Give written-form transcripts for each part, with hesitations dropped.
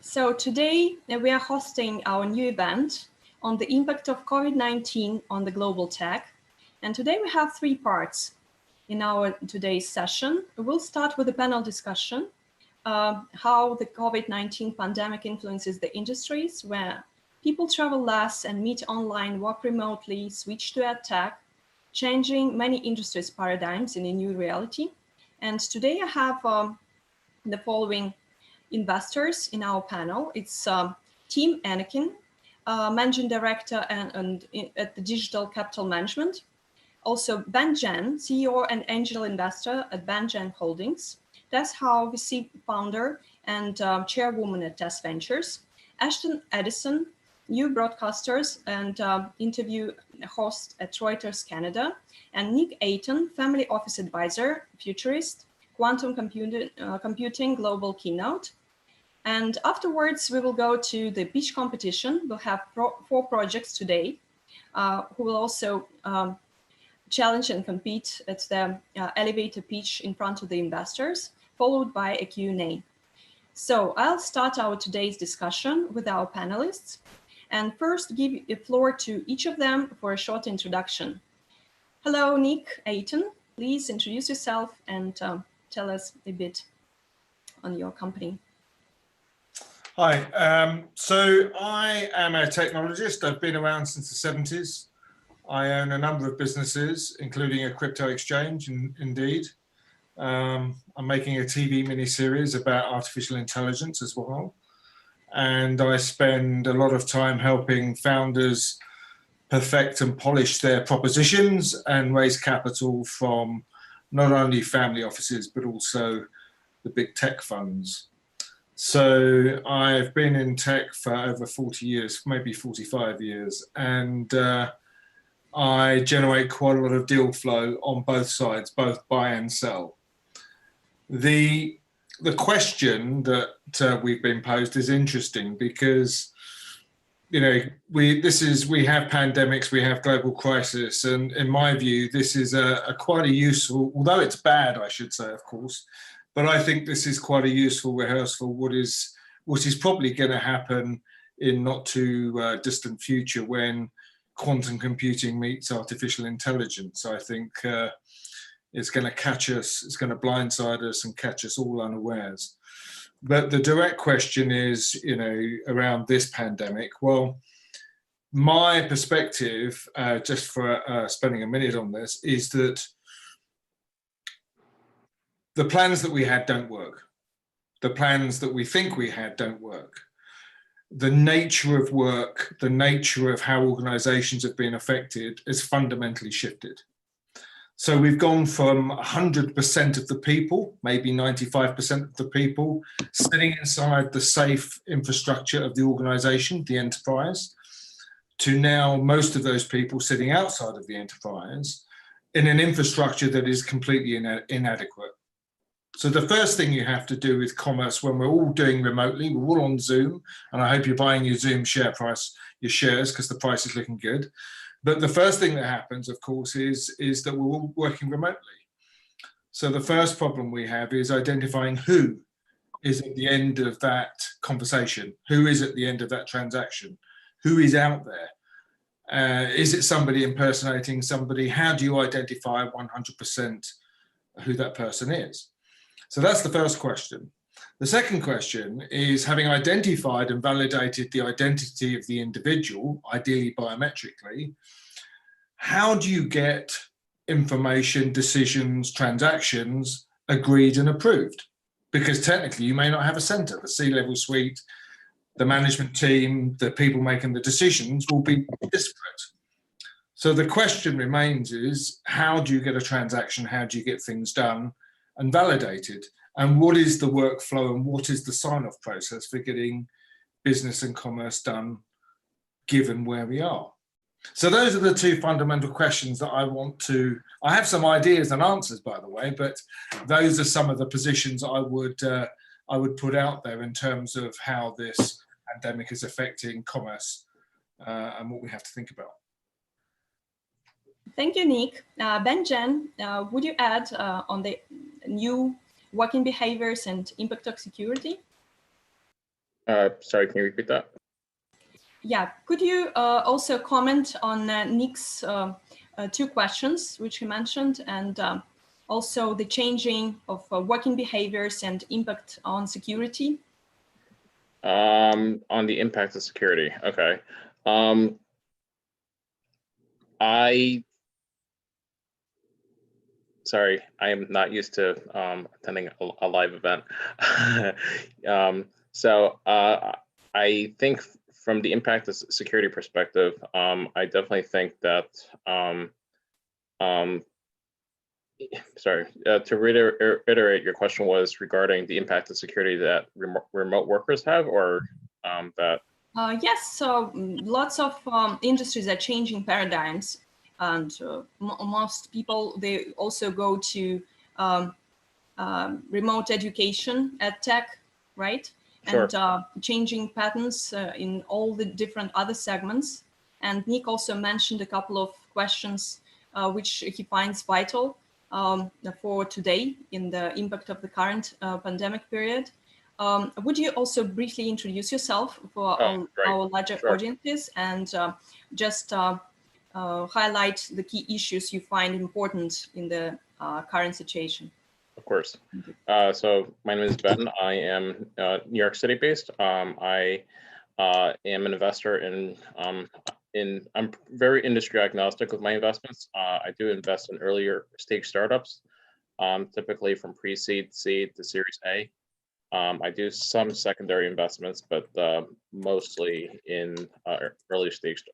So today we are hosting our new event on the impact of COVID-19 on the global tech. And today we have three parts in our today's session. We'll start with a panel discussion, how the COVID-19 pandemic influences the industries where people travel less and meet online, work remotely, switch to ed tech, changing many industries' paradigms in a new reality. And today I have the following investors in our panel. It's Tim Anakin, Managing Director at the Digital Capital Management. Also Ben Jen, CEO and angel investor at Ben Jen Holdings. Tess Howe, VC founder and chairwoman at Tess Ventures. Ashton Edison, new broadcasters and interview host at Reuters Canada. And Nick Ayton, family office advisor, futurist, quantum computing global keynote. And afterwards, we will go to the pitch competition. We'll have four projects today who will also challenge and compete at the elevator pitch in front of the investors, followed by a Q&A. So I'll start our today's discussion with our panelists and first give the floor to each of them for a short introduction. Hello, Nick Ayton. Please introduce yourself and tell us a bit on your company. Hi, so I am a technologist. I've been around since the 70s. I own a number of businesses, including a crypto exchange, indeed. I'm making a TV miniseries about artificial intelligence as well. And I spend a lot of time helping founders perfect and polish their propositions and raise capital from not only family offices, but also the big tech funds. So I've been in tech for over 40 years, maybe 45 years, and I generate quite a lot of deal flow on both sides, both buy and sell. The question that we've been posed is interesting because, you know, we have pandemics, we have global crisis, and in my view, this is quite a useful, although it's bad, I should say, of course. But I think this is quite a useful rehearsal for what is probably going to happen in not too distant future when quantum computing meets artificial intelligence. I think it's going to catch us, it's going to blindside us and catch us all unawares. But the direct question is, you know, around this pandemic, well, my perspective, just for spending a minute on this, is that the plans that we had don't work. The plans that we think we had don't work. The nature of work, the nature of how organizations have been affected has fundamentally shifted. So we've gone from 100% of the people, maybe 95% of the people, sitting inside the safe infrastructure of the organization, the enterprise, to now most of those people sitting outside of the enterprise in an infrastructure that is completely inadequate. So the first thing you have to do with commerce when we're all doing remotely, we're all on Zoom, and I hope you're buying your Zoom share price, your shares, because the price is looking good. But the first thing that happens, of course, is that we're all working remotely. So the first problem we have is identifying who is at the end of that conversation, who is at the end of that transaction, who is out there. Is it somebody impersonating somebody? How do you identify 100% who that person is? So that's the first question. The second question is, having identified and validated the identity of the individual, ideally biometrically, how do you get information, decisions, transactions agreed and approved? Because technically you may not have a center. The C-level suite, the management team, the people making the decisions will be disparate. So the question remains is, how do you get a transaction? How do you get things done and validated? And what is the workflow and what is the sign-off process for getting business and commerce done given where we are? So those are the two fundamental questions that I have some ideas and answers, by the way, but those are some of the positions I would put out there in terms of how this pandemic is affecting commerce and what we have to think about. Thank you, Nick. Ben Jen, would you add on the new working behaviors and impact of security? Sorry, can you repeat that? Yeah, could you also comment on Nick's two questions, which he mentioned, and also the changing of working behaviors and impact on security? On the impact of security, okay. Sorry, I am not used to attending a live event. So I think from the impact of security perspective, I definitely think that, sorry, to reiterate, your question was regarding the impact of security that remote workers have, or that? Yes, so lots of industries are changing paradigms, and most people, they also go to remote education, ed tech, right? Sure. And changing patterns in all the different other segments. And Nick also mentioned a couple of questions which he finds vital for today in the impact of the current pandemic period. Would you also briefly introduce yourself for our larger audiences and just highlight the key issues you find important in the current situation? Of course. So my name is Ben. I am New York City based. I am an investor in I'm very industry agnostic with my investments. I do invest in earlier stage startups, typically from pre-seed, seed to Series A. I do some secondary investments, but mostly in early stage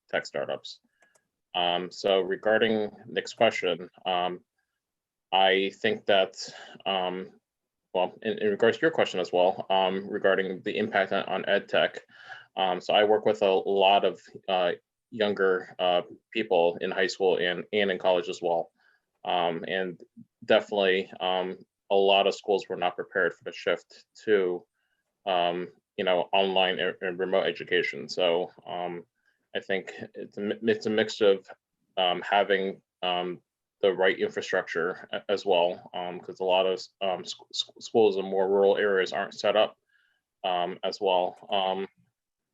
tech startups. So regarding Nick's question, I think that, well, in regards to your question as well, regarding the impact on ed tech. So I work with a lot of younger people in high school and in college as well. And definitely a lot of schools were not prepared for the shift to, online and remote education. So I think it's a mix of having the right infrastructure as well, because a lot of schools in more rural areas aren't set up as well.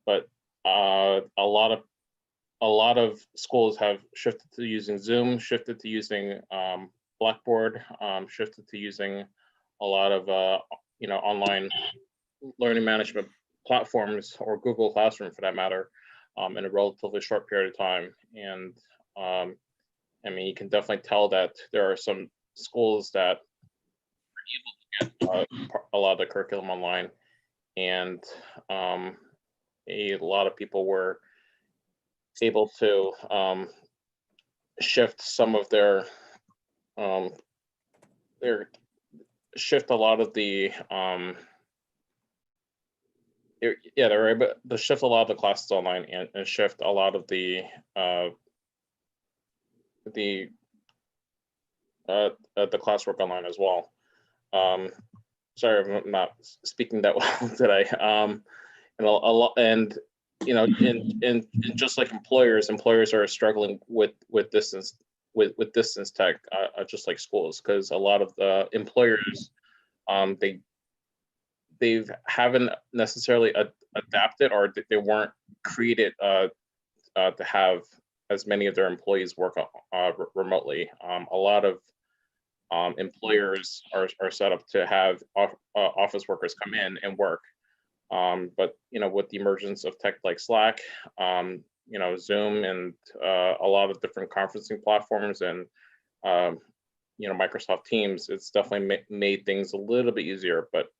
But a lot of schools have shifted to using Zoom, shifted to using Blackboard, shifted to using a lot of online learning management platforms, or Google Classroom for that matter, in a relatively short period of time. And I mean, you can definitely tell that there are some schools that are able to get a lot of the curriculum online, and a lot of people were able to shift some of their shift a lot of the they're able to shift a lot of the classes online and shift a lot of the classwork online as well. Sorry, I'm not speaking that well today. And a lot, and and just like employers are struggling with distance distance tech, just like schools, because a lot of the employers they haven't necessarily adapted, or they weren't created to have as many of their employees work remotely. A lot of employers are set up to have office workers come in and work. But with the emergence of tech like Slack, Zoom, and a lot of different conferencing platforms, and Microsoft Teams, it's definitely made things a little bit easier. But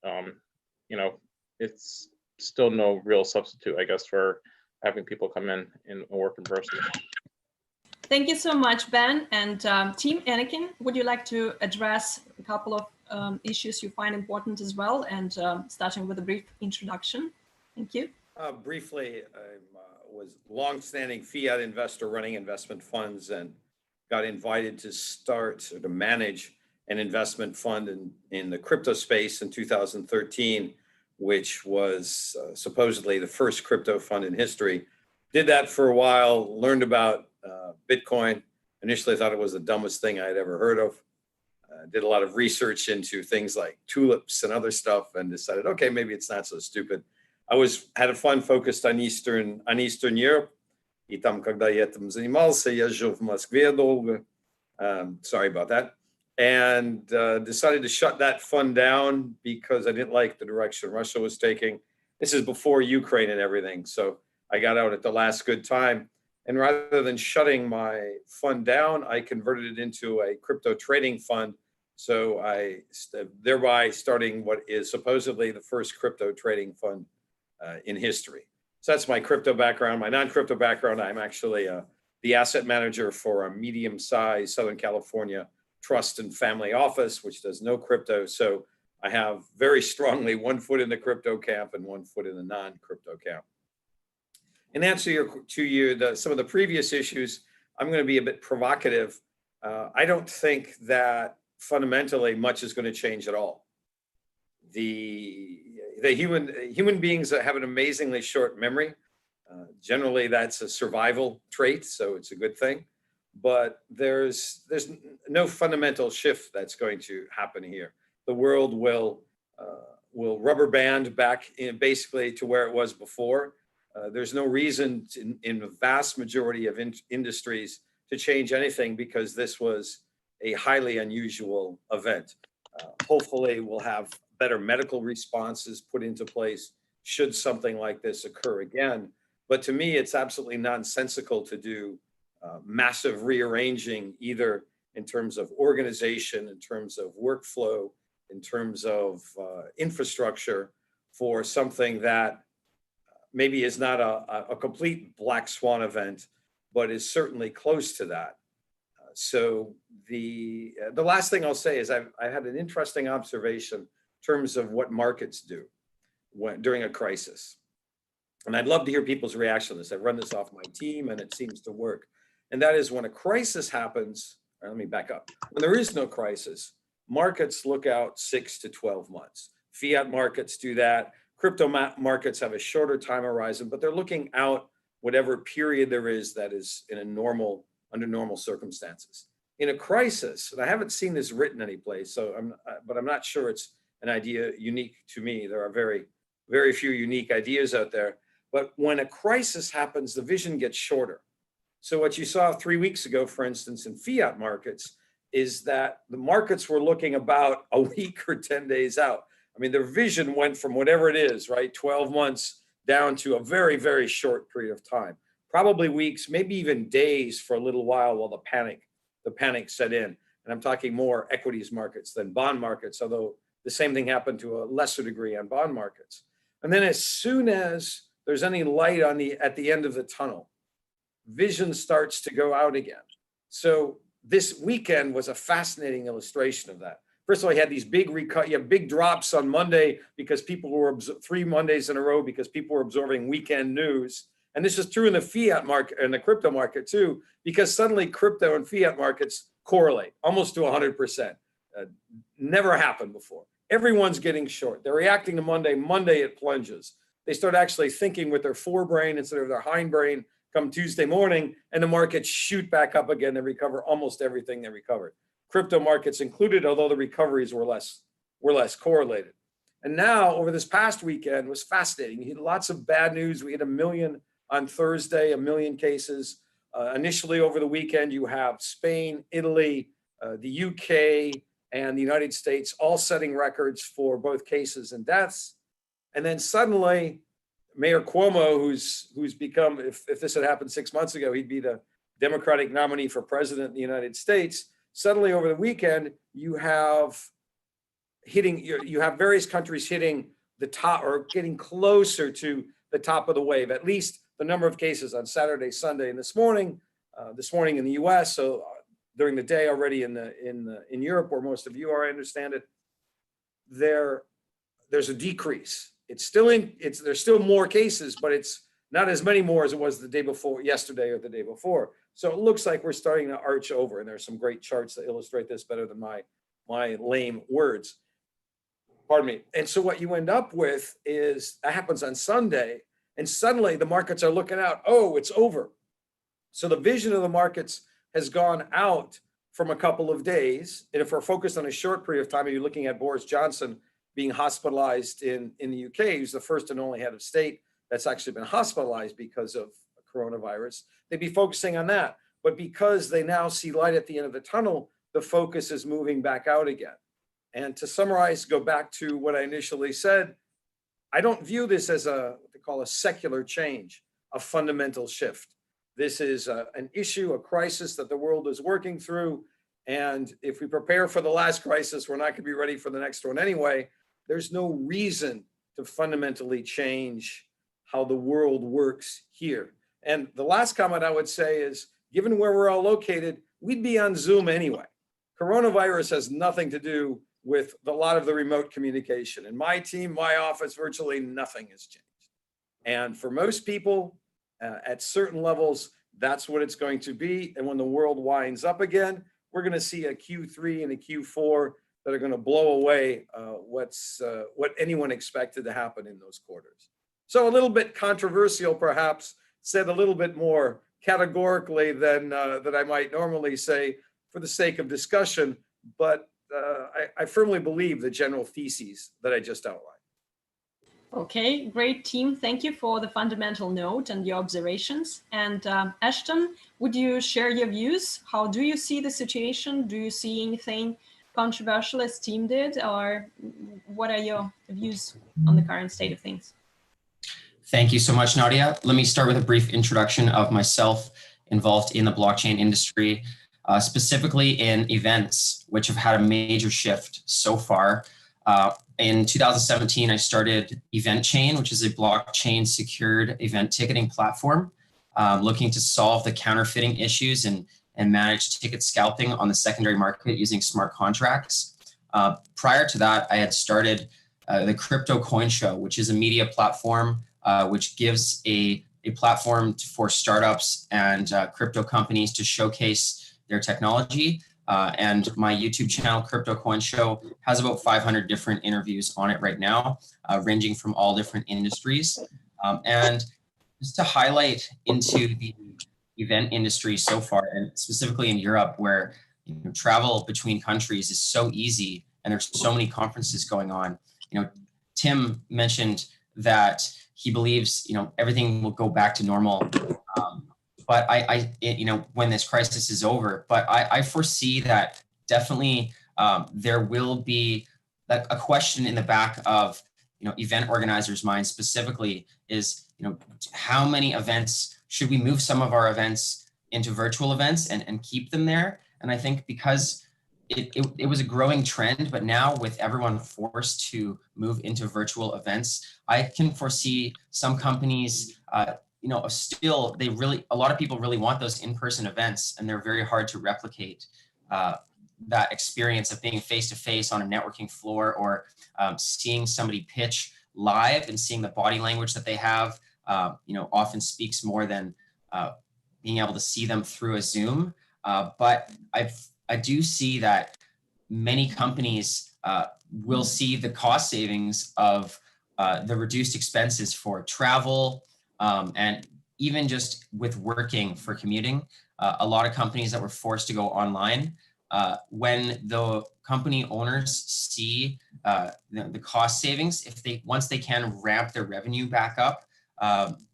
it's still no real substitute, I guess, for having people come in and work in person. Thank you so much, Ben. And Team Anakin, would you like to address a couple of issues you find important as well, and starting with a brief introduction? Thank you. Briefly, I was longstanding fiat investor running investment funds, and got invited to start or to manage an investment fund in the crypto space in 2013, which was supposedly the first crypto fund in history. Did that for a while, learned about Bitcoin. Initially, I thought it was the dumbest thing I had ever heard of. Did a lot of research into things like tulips and other stuff, and decided, okay, maybe it's not so stupid. had a fund focused on Eastern Europe. И там, когда я этим занимался, я жил в Москве долго. Sorry about that. And decided to shut that fund down because I didn't like the direction Russia was taking. This is before Ukraine and everything. So I got out at the last good time. And rather than shutting my fund down, I converted it into a crypto trading fund. So thereby starting what is supposedly the first crypto trading fund in history. So that's my crypto background. My non-crypto background, I'm actually the asset manager for a medium-sized Southern California trust and family office, which does no crypto. So I have very strongly one foot in the crypto camp and one foot in the non-crypto camp. In answer to some of the previous issues, I'm going to be a bit provocative. I don't think that fundamentally much is going to change at all. The human beings have an amazingly short memory. Generally, that's a survival trait, so it's a good thing. But there's no fundamental shift that's going to happen here. The world will rubber band back basically to where it was before. There's no reason in the vast majority of industries to change anything because this was a highly unusual event. Hopefully, we'll have better medical responses put into place should something like this occur again. But to me, it's absolutely nonsensical to do massive rearranging, either in terms of organization, in terms of workflow, in terms of infrastructure for something that maybe is not a complete black swan event, but is certainly close to that. So the last thing I'll say is I had an interesting observation in terms of what markets do during a crisis. And I'd love to hear people's reaction to this. I've run this off my team and it seems to work. And that is when a crisis happens, let me back up. When there is no crisis, markets look out 6 to 12 months. Fiat markets do that. Crypto markets have a shorter time horizon, but they're looking out whatever period there is that is in under normal circumstances. In a crisis, and I haven't seen this written anyplace, but I'm not sure it's an idea unique to me. There are very, very few unique ideas out there. But when a crisis happens, the vision gets shorter. So what you saw 3 weeks ago, for instance, in fiat markets, is that the markets were looking about a week or 10 days out. I mean, their vision went from whatever it is, right, 12 months down to a very, very short period of time. Probably weeks, maybe even days for a little while the panic set in. And I'm talking more equities markets than bond markets, although the same thing happened to a lesser degree on bond markets. And then as soon as there's any light at the end of the tunnel, vision starts to go out again. So this weekend was a fascinating illustration of that. First of all, you had these big drops on Monday because people were 3 Mondays in a row because people were absorbing weekend news. And this is true in the fiat market and the crypto market too, because suddenly crypto and fiat markets correlate almost to 100%. Never happened before. Everyone's getting short. They're reacting to Monday. Monday it plunges. They start actually thinking with their forebrain instead of their hindbrain come Tuesday morning, and the markets shoot back up again. They recover almost everything they recovered. Crypto markets included, although the recoveries were less correlated. And now over this past weekend was fascinating. You had lots of bad news. We had 1 million on Thursday, 1 million cases. Initially over the weekend, you have Spain, Italy, the UK, and the United States all setting records for both cases and deaths. And then suddenly, Mayor Cuomo, who's become, if this had happened 6 months ago, he'd be the Democratic nominee for president in the United States. Suddenly over the weekend, you have various countries hitting the top or getting closer to the top of the wave, at least the number of cases on Saturday, Sunday, and this morning in the US. So during the day already in Europe, where most of you are, I understand it, there's a decrease. There's still more cases, but it's not as many more as it was the day before, yesterday or the day before. So it looks like we're starting to arch over, and there's some great charts that illustrate this better than my lame words. Pardon me. And so what you end up with is that happens on Sunday, and suddenly the markets are looking out, oh, it's over. So the vision of the markets has gone out from a couple of days. And if we're focused on a short period of time, and you're looking at Boris Johnson being hospitalized in the UK. He's the first and only head of state that's actually been hospitalized because of coronavirus. They'd be focusing on that. But because they now see light at the end of the tunnel, the focus is moving back out again. And to summarize, go back to what I initially said, I don't view this as what they call a secular change, a fundamental shift. This is an issue, a crisis that the world is working through. And if we prepare for the last crisis, we're not going to be ready for the next one anyway. There's no reason to fundamentally change how the world works here. And the last comment I would say is, given where we're all located, we'd be on Zoom anyway. Coronavirus has nothing to do with a lot of the remote communication. In my team, my office, virtually nothing has changed. And for most people, at certain levels, that's what it's going to be. And when the world winds up again, we're going to see a Q3 and a Q4 that are going to blow away what anyone expected to happen in those quarters. So a little bit controversial, perhaps, said a little bit more categorically than I might normally say for the sake of discussion, but I firmly believe the general theses that I just outlined. Okay, great team. Thank you for the fundamental note and your observations. And Ashton, would you share your views? How do you see the situation? Do you see anything controversial as team did, or what are your views on the current state of things? Thank you so much, Nadia. Let me start with a brief introduction of myself involved in the blockchain industry, specifically in events, which have had a major shift so far. In 2017, I started Event Chain, which is a blockchain secured event ticketing platform, looking to solve the counterfeiting issues and manage ticket scalping on the secondary market using smart contracts. Prior to that, I had started the Crypto Coin Show, which is a media platform which gives a platform for startups and crypto companies to showcase their technology. And my YouTube channel, Crypto Coin Show, has about 500 different interviews on it right now, ranging from all different industries. And just to highlight into the event industry so far, and specifically in Europe, where travel between countries is so easy and there's so many conferences going on. Tim mentioned that he believes everything will go back to normal. But when this crisis is over, but I foresee that definitely there will be a question in the back of event organizers' minds specifically is how many events should we move some of our events into virtual events and keep them there? And I think because it was a growing trend, but now with everyone forced to move into virtual events, I can foresee some companies still, a lot of people really want those in-person events, and they're very hard to replicate that experience of being face-to-face on a networking floor, or seeing somebody pitch live and seeing the body language that they have, often speaks more than being able to see them through a Zoom. But I do see that many companies will see the cost savings of the reduced expenses for travel, and even just with working for commuting. A lot of companies that were forced to go online, when the company owners see the cost savings, once they can ramp their revenue back up,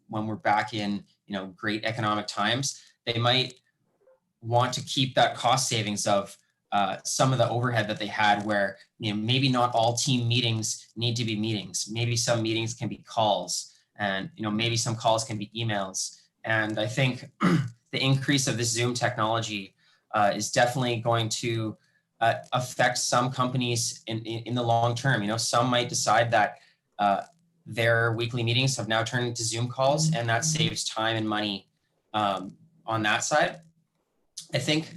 when we're back in great economic times, they might want to keep that cost savings of some of the overhead that they had, where maybe not all team meetings need to be meetings. Maybe some meetings can be calls, and maybe some calls can be emails. And I think the increase of this Zoom technology is definitely going to affect some companies in the long term. Some might decide that their weekly meetings have now turned into Zoom calls, and that saves time and money on that side. I think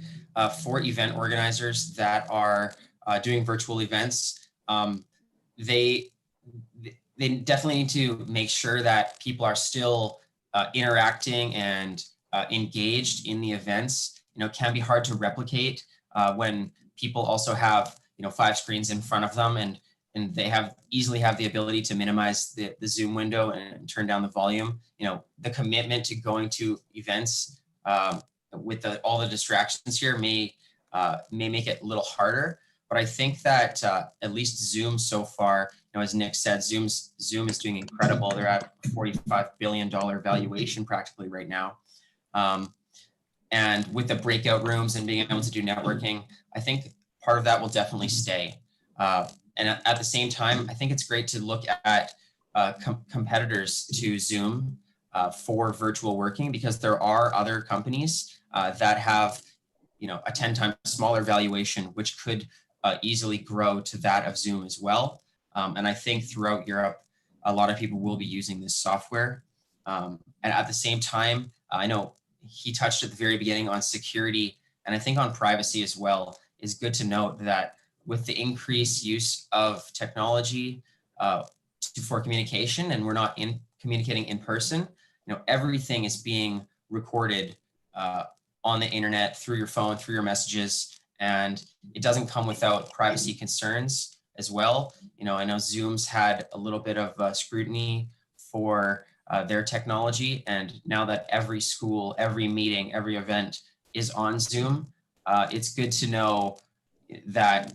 for event organizers that are doing virtual events, they definitely need to make sure that people are still interacting and engaged in the events. Can be hard to replicate when people also have 5 screens in front of them, and they easily have the ability to minimize the Zoom window and turn down the volume. The commitment to going to events with all the distractions here may make it a little harder. But I think that at least Zoom so far, as Nick said, Zoom is doing incredible. They're at a $45 billion valuation practically right now. And with the breakout rooms and being able to do networking, I think part of that will definitely stay. And at the same time, I think it's great to look at competitors to Zoom for virtual working, because there are other companies that have, a 10 times smaller valuation, which could easily grow to that of Zoom as well. And I think throughout Europe, a lot of people will be using this software. And at the same time, I know he touched at the very beginning on security, and I think on privacy as well. Is good to note that with the increased use of technology for communication, and we're not communicating in person, everything is being recorded on the internet, through your phone, through your messages, and it doesn't come without privacy concerns as well. I know Zoom's had a little bit of scrutiny for their technology, and now that every school, every meeting, every event is on Zoom, it's good to know that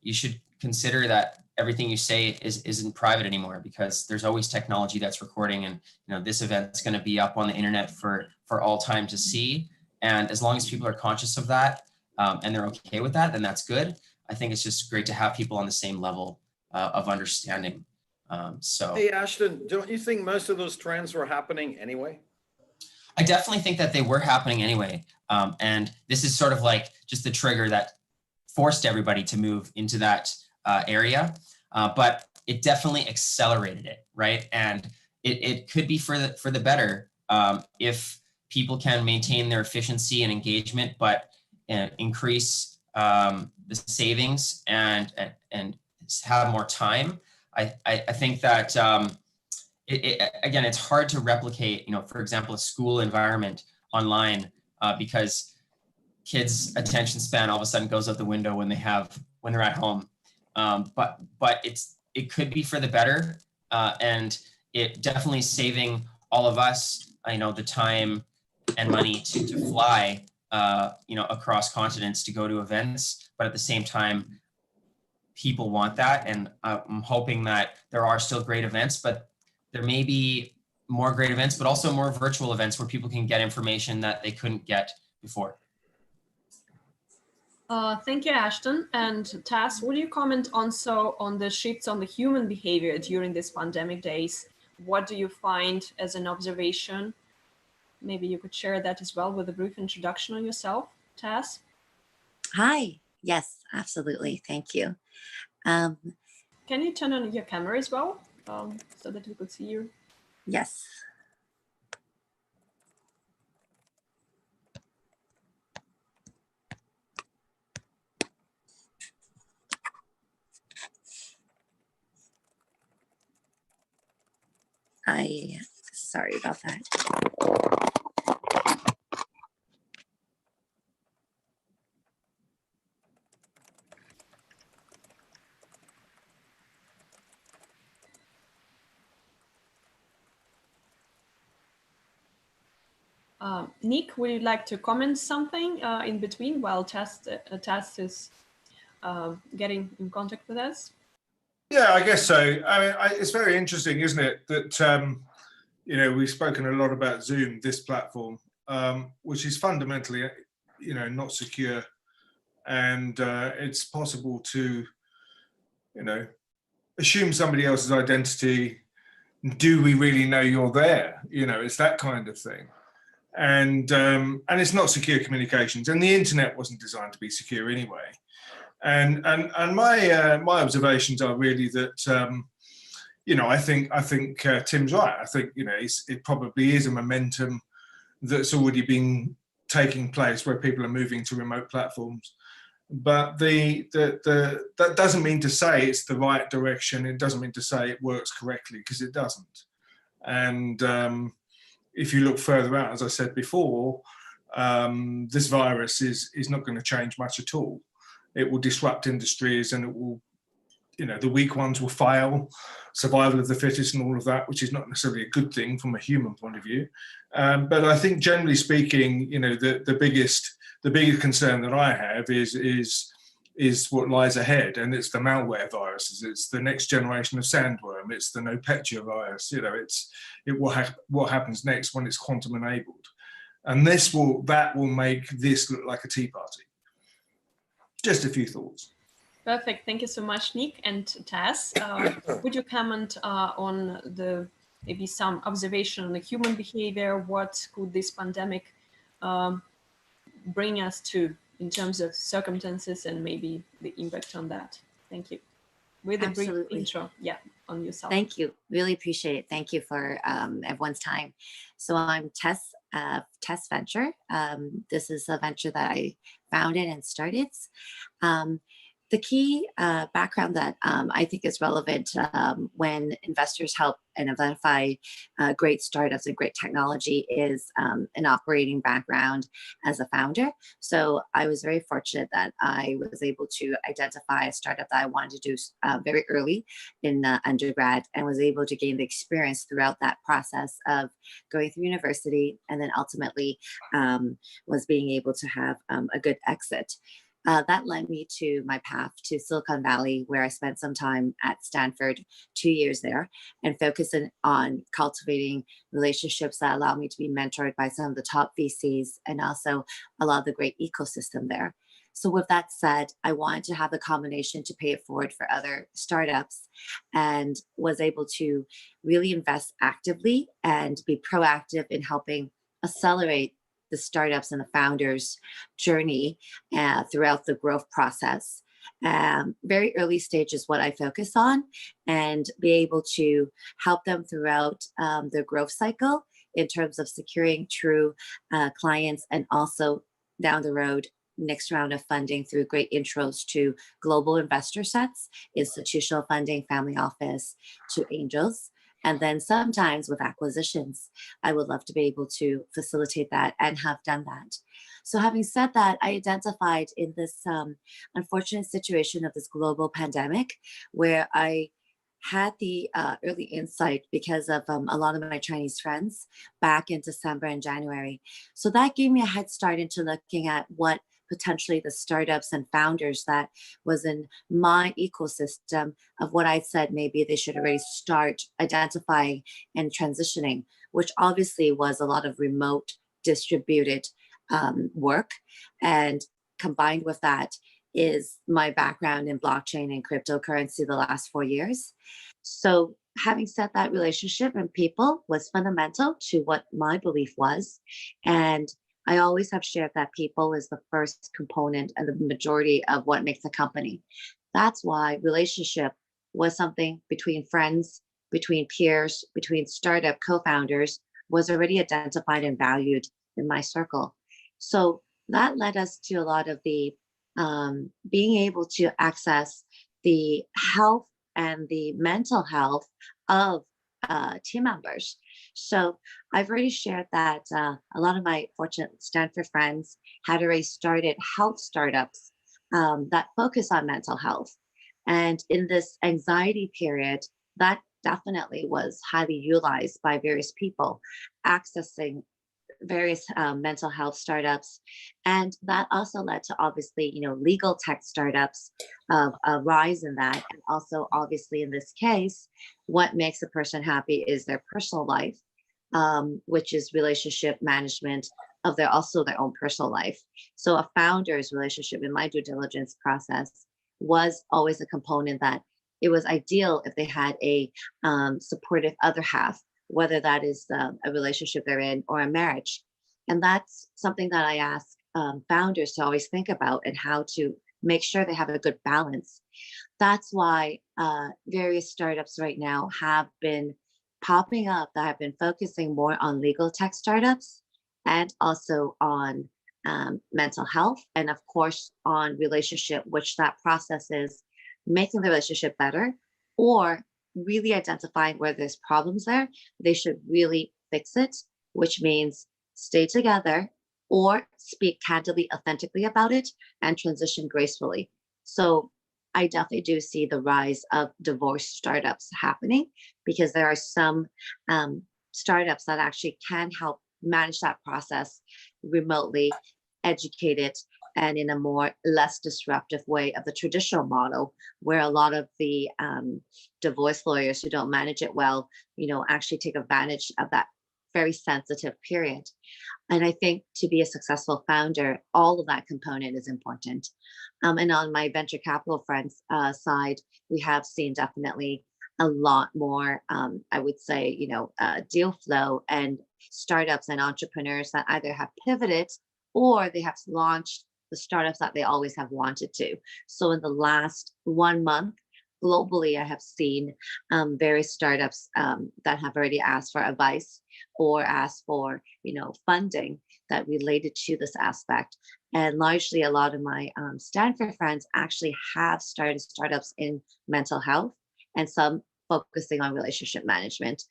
you should consider that everything you say isn't private anymore, because there's always technology that's recording, and this event's going to be up on the internet for all time to see. And as long as people are conscious of that and they're okay with that, then that's good. I think it's just great to have people on the same level of understanding. Hey, Ashton, don't you think most of those trends were happening anyway? I definitely think that they were happening anyway. And this is sort of like just the trigger that forced everybody to move into that area. But it definitely accelerated it, right? And it could be for the better if people can maintain their efficiency and engagement, but increase the savings and have more time. I think that again, it's hard to replicate, for example, a school environment online because kids' attention span all of a sudden goes out the window when they're at home. But it could be for the better, and it definitely saving all of us, the time and money to fly, across continents to go to events. But at the same time, people want that, and I'm hoping that there are still great events, but there may be more great events, but also more virtual events where people can get information that they couldn't get before. Thank you, Ashton. And Tess, would you comment also on the shifts on the human behavior during these pandemic days? What do you find as an observation? Maybe you could share that as well with a brief introduction on yourself, Tess. Hi. Yes, absolutely. Thank you. Can you turn on your camera as well so that we could see you? Yes. Sorry about that. Nick, would you like to comment something in between while Tess is getting in contact with us? Yeah, I guess so. I mean, it's very interesting, isn't it, that we've spoken a lot about Zoom, this platform, which is fundamentally, not secure, and it's possible to, assume somebody else's identity. Do we really know you're there? It's that kind of thing. And it's not secure communications, and the internet wasn't designed to be secure anyway. And my observations are really that I think Tim's right. I think it probably is a momentum that's already been taking place where people are moving to remote platforms. But that doesn't mean to say it's the right direction. It doesn't mean to say it works correctly, because it doesn't. And if you look further out, as I said before, this virus is not going to change much at all. It will disrupt industries, and it will, the weak ones will fail, survival of the fittest and all of that, which is not necessarily a good thing from a human point of view. But I think generally speaking, the bigger concern that I have is is what lies ahead, and it's the malware viruses, it's the next generation of sandworm, it's the NotPetya virus. You know, what happens next when it's quantum enabled, and that will make this look like a tea party. Just a few thoughts. Perfect. Thank you so much, Nick and Tess. Would you comment on maybe some observation on the human behavior? What could this pandemic bring us to in terms of circumstances and maybe the impact on that? Thank you. With a brief intro, on yourself. Thank you. Really appreciate it. Thank you for everyone's time. So I'm Tess Venture. This is a venture that I founded and started. The key background that I think is relevant when investors help and identify great startups and great technology is an operating background as a founder. So I was very fortunate that I was able to identify a startup that I wanted to do very early in undergrad, and was able to gain the experience throughout that process of going through university, and then ultimately was being able to have a good exit. That led me to my path to Silicon Valley, where I spent some time at Stanford, 2 years there, and focusing on cultivating relationships that allow me to be mentored by some of the top VCs, and also a lot of the great ecosystem there. So with that said, I wanted to have the combination to pay it forward for other startups, and was able to really invest actively and be proactive in helping accelerate the startups and the founders' journey throughout the growth process. Very early stage is what I focus on, and be able to help them throughout their growth cycle in terms of securing true clients, and also down the road, next round of funding through great intros to global investor sets, institutional funding, family office, to angels. And then sometimes with acquisitions, I would love to be able to facilitate that, and have done that. So having said that, I identified in this unfortunate situation of this global pandemic, where I had the early insight because of a lot of my Chinese friends back in December and January. So that gave me a head start into looking at what potentially the startups and founders that was in my ecosystem of what I said maybe they should already start identifying and transitioning, which obviously was a lot of remote distributed work. And combined with that is my background in blockchain and cryptocurrency the last 4 years. So having said that, relationship and people was fundamental to what my belief was. And I always have shared that people is the first component and the majority of what makes a company. That's why relationship was something between friends, between peers, between startup co-founders was already identified and valued in my circle. So that led us to a lot of the being able to access the health and the mental health of team members. So I've already shared that a lot of my fortunate Stanford friends had already started health startups that focus on mental health. And in this anxiety period, that definitely was highly utilized by various people accessing various mental health startups. And that also led to obviously, legal tech startups of a rise in that. And also obviously in this case, what makes a person happy is their personal life, which is relationship management of their own personal life. So a founder's relationship in my due diligence process was always a component that it was ideal if they had a supportive other half, whether that is a relationship they're in or a marriage. And that's something that I ask founders to always think about, and how to make sure they have a good balance. That's why various startups right now have been popping up that have been focusing more on legal tech startups, and also on mental health, and of course on relationship, which that process is making the relationship better, or really identifying where there's problems there, they should really fix it, which means stay together or speak candidly, authentically about it, and transition gracefully. So I definitely do see the rise of divorce startups happening, because there are some startups that actually can help manage that process remotely, educate it, and in a more less disruptive way of the traditional model, where a lot of the divorce lawyers who don't manage it well, actually take advantage of that very sensitive period. And I think to be a successful founder, all of that component is important. And on my venture capital friends side, we have seen definitely a lot more, I would say, deal flow and startups and entrepreneurs that either have pivoted or they have launched the startups that they always have wanted to. So in the last 1 month, globally, I have seen various startups that have already asked for advice or asked for, funding that related to this aspect. And largely, a lot of my Stanford friends actually have started startups in mental health, and some focusing on relationship management.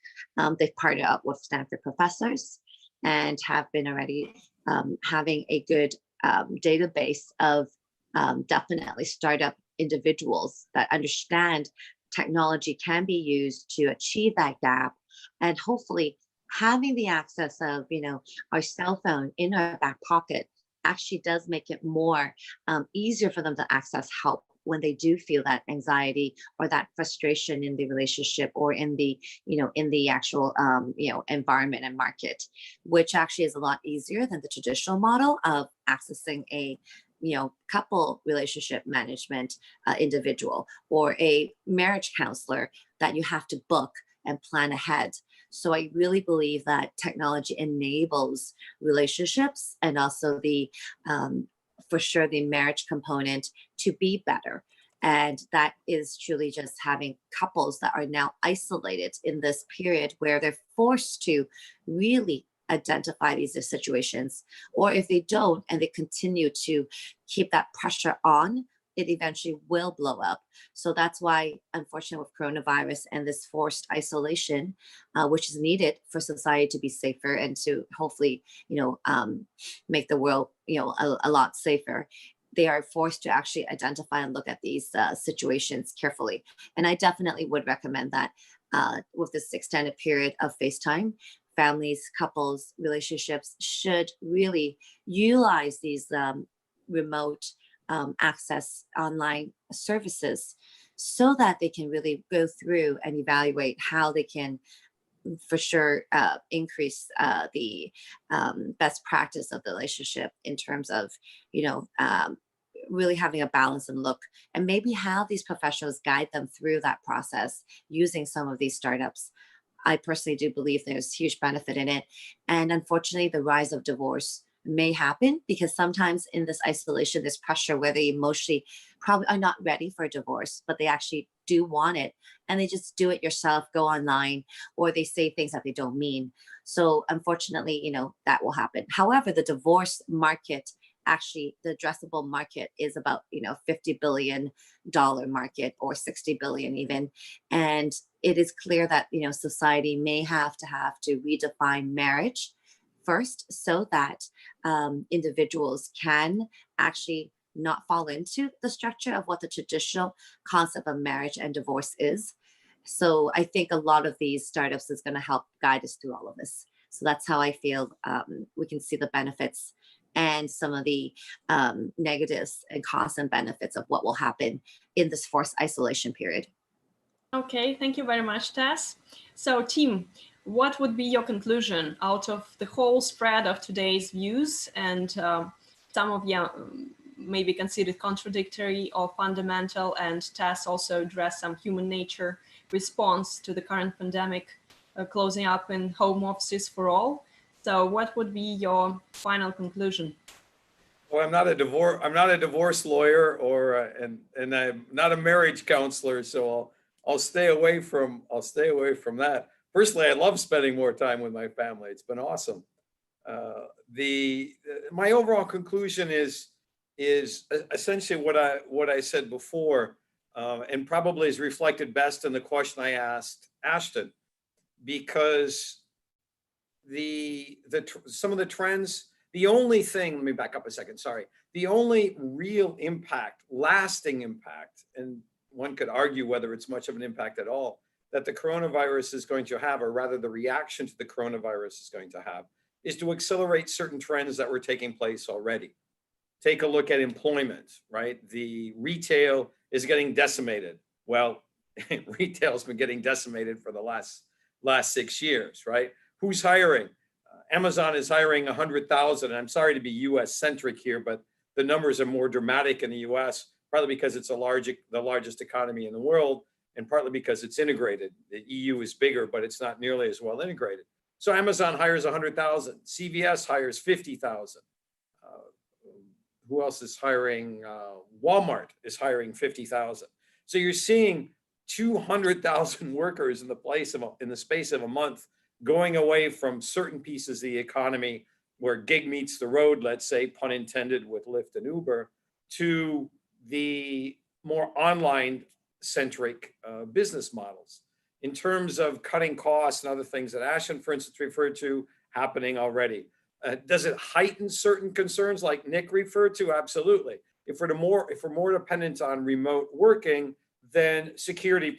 They've partnered up with Stanford professors and have been already having a good database of definitely startup individuals that understand technology can be used to achieve that gap, and hopefully having the access of our cell phone in our back pocket actually does make it more easier for them to access help when they do feel that anxiety or that frustration in the relationship or in the in the actual environment and market, which actually is a lot easier than the traditional model of accessing a couple relationship management individual or a marriage counselor that you have to book and plan ahead. So I really believe that technology enables relationships and also the for sure the marriage component to be better. And that is truly just having couples that are now isolated in this period where they're forced to really identify these situations, or if they don't and they continue to keep that pressure on, it eventually will blow up. So that's why, unfortunately, with coronavirus and this forced isolation, which is needed for society to be safer and to hopefully make the world a lot safer, they are forced to actually identify and look at these situations carefully. And I definitely would recommend that with this extended period of FaceTime, families, couples, relationships should really utilize these remote access online services so that they can really go through and evaluate how they can for sure increase the best practice of the relationship in terms of really having a balance and look, and maybe have these professionals guide them through that process using some of these startups. I personally do believe there's huge benefit in it. And unfortunately, the rise of divorce may happen because sometimes in this isolation, this pressure where they emotionally probably are not ready for a divorce, but they actually do want it. And they just do it yourself, go online, or they say things that they don't mean. So unfortunately, that will happen. However, the divorce market, actually the addressable market is about $50 billion market, or 60 billion even. And it is clear that society may have to redefine marriage first, so that individuals can actually not fall into the structure of what the traditional concept of marriage and divorce is. So I think a lot of these startups is going to help guide us through all of this. So that's how I feel we can see the benefits and some of the negatives and costs and benefits of what will happen in this forced isolation period. Okay, thank you very much, Tess. So, team, what would be your conclusion out of the whole spread of today's views, and some of you maybe considered contradictory or fundamental, and Tess also addressed some human nature response to the current pandemic, closing up in home offices for all. So what would be your final conclusion? Well, I'm not a divorce lawyer, and I'm not a marriage counselor, so I'll stay away from that. Personally, I love spending more time with my family. It's been awesome. My overall conclusion is essentially what I said before, and probably is reflected best in the question I asked Ashton, because some of the trends, the only thing, let me back up a second, sorry. The only real impact, lasting impact, and one could argue whether it's much of an impact at all, that the coronavirus is going to have, or rather the reaction to the coronavirus is going to have, is to accelerate certain trends that were taking place already. Take a look at employment, right? The retail is getting decimated. Well, retail's been getting decimated for the last 6 years, right? Who's hiring? Amazon is hiring 100,000. I'm sorry to be US centric here, but the numbers are more dramatic in the US, partly because it's the largest economy in the world, and partly because it's integrated. The EU is bigger, but it's not nearly as well integrated. So Amazon hires 100,000. CVS hires 50,000. Who else is hiring? Walmart is hiring 50,000. So you're seeing 200,000 workers in the space of a month going away from certain pieces of the economy where gig meets the road, let's say, pun intended, with Lyft and Uber, to the more online-centric business models. In terms of cutting costs and other things that Ashton, for instance, referred to, happening already. Does it heighten certain concerns like Nick referred to? Absolutely. If we're more dependent on remote working, then security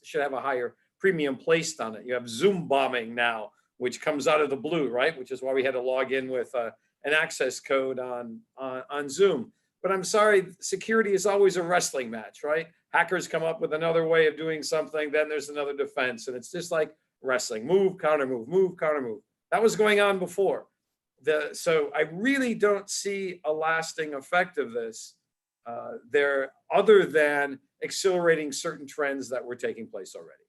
should have a higher premium placed on it. You have Zoom bombing now, which comes out of the blue, right? Which is why we had to log in with an access code on Zoom. But I'm sorry, security is always a wrestling match, right? Hackers come up with another way of doing something, then there's another defense, and it's just like wrestling: move, counter move, move, counter move. That was going on before. So I really don't see a lasting effect of this there, other than accelerating certain trends that were taking place already.